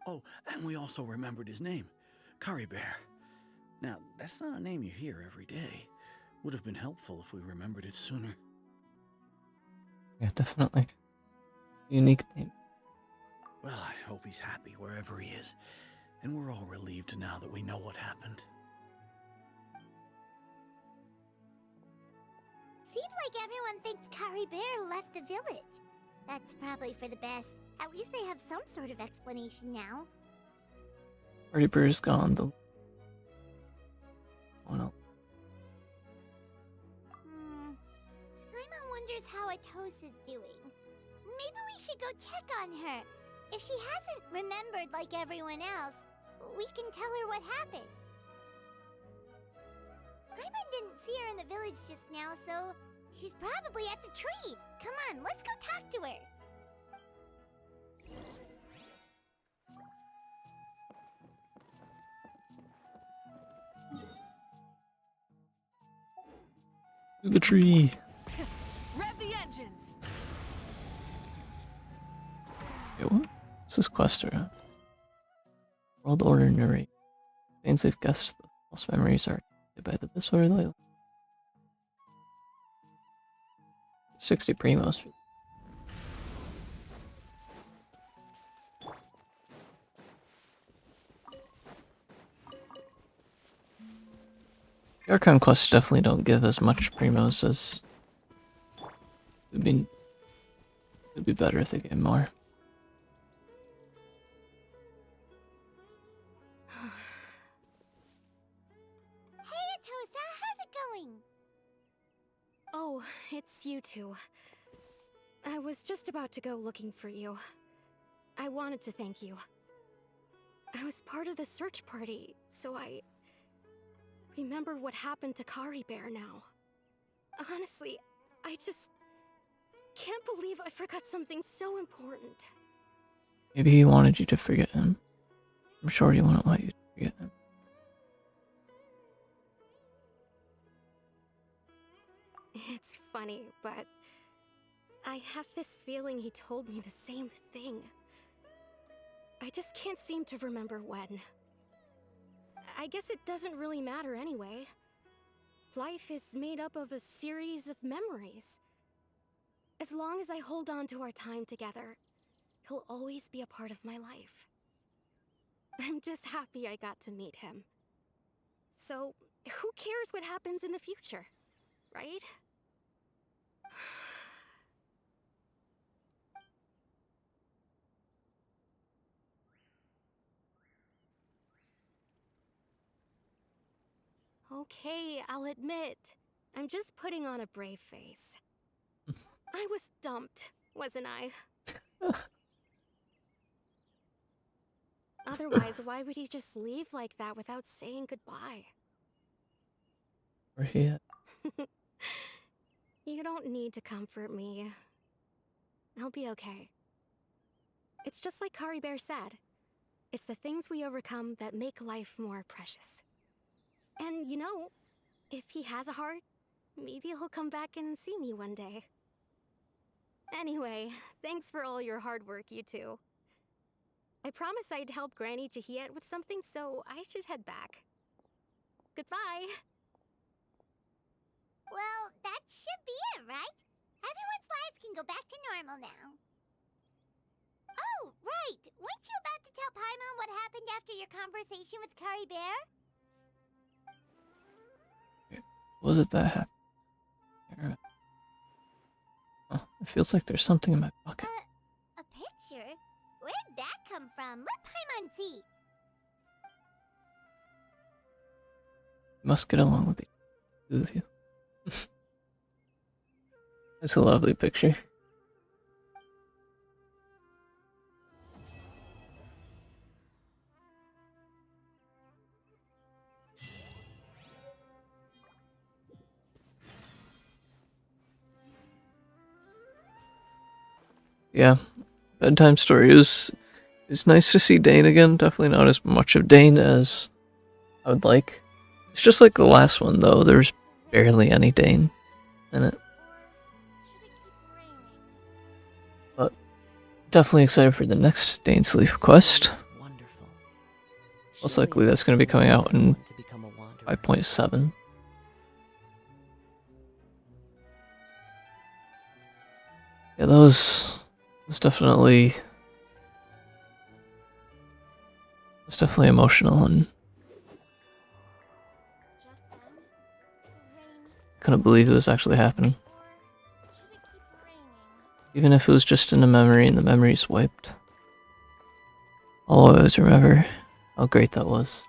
[SPEAKER 4] Oh, and we also remembered his name, Kari Bear. Now, that's not a name you hear every day. Would have been helpful if we remembered it sooner.
[SPEAKER 1] Yeah, definitely. Unique name.
[SPEAKER 4] Well, I hope he's happy wherever he is, and we're all relieved now that we know what happened.
[SPEAKER 3] Seems like everyone thinks Kari Bear left the village. That's probably for the best. At least they have some sort of explanation now.
[SPEAKER 1] Party Bear's gone. The oh no.
[SPEAKER 3] Paimon wonders how Atosa's doing. Maybe we should go check on her. If she hasn't remembered like everyone else, we can tell her what happened. Paimon didn't see her in the village just now, so she's probably at the tree. Come on, let's go talk to her.
[SPEAKER 1] To the tree.
[SPEAKER 9] Rev the engines.
[SPEAKER 1] Okay, what's this quest around? World Order narrate. Means they've guessed the false memories are by the Abyssal Loyal. 60 primos. The Archon quests definitely don't give as much primos as it'd be better if they gave more.
[SPEAKER 3] Hey, Atosa, how's it going?
[SPEAKER 6] Oh, it's you two. I was just about to go looking for you. I wanted to thank you. I was part of the search party, so I remembered what happened to Kari Bear now. Honestly, I just can't believe I forgot something so important.
[SPEAKER 1] Maybe he wanted you to forget him. I'm sure he wouldn't let you forget him.
[SPEAKER 6] It's funny, but I have this feeling he told me the same thing. I just can't seem to remember when. I guess it doesn't really matter anyway. Life is made up of a series of memories. As long as I hold on to our time together, he'll always be a part of my life. I'm just happy I got to meet him. So, who cares what happens in the future, right? Okay, I'll admit, I'm just putting on a brave face. I was dumped, wasn't I? Otherwise, why would he just leave like that without saying goodbye?
[SPEAKER 1] Where he at?
[SPEAKER 6] You don't need to comfort me. I'll be okay. It's just like Kari Bear said. It's the things we overcome that make life more precious. And you know, if he has a heart, maybe he'll come back and see me one day. Anyway, thanks for all your hard work, you two. I promised I'd help Granny Jahiet with something, so I should head back. Goodbye!
[SPEAKER 3] Well, that should be it, right? Everyone's lives can go back to normal now. Oh, right! Weren't you about to tell Paimon what happened after your conversation with Kari Bear?
[SPEAKER 1] Was it that happened? Oh, it feels like there's something in my pocket.
[SPEAKER 3] A picture? Where'd that come from? Let Paimon see.
[SPEAKER 1] You must get along with the two of you. It's a lovely picture. Yeah, Bedtime Story is nice to see Dane again. Definitely not as much of Dane as I would like. It's just like the last one, though. There's barely any Dane in it. But definitely excited for the next Dane Sleeve quest. Most likely that's going to be coming out in Yeah, that was definitely emotional, and
[SPEAKER 2] Just then, the rain
[SPEAKER 1] couldn't believe it was actually happening.
[SPEAKER 2] or should it keep raining?
[SPEAKER 1] Even if it was just in a memory and the memory's wiped, I'll always remember how great that was.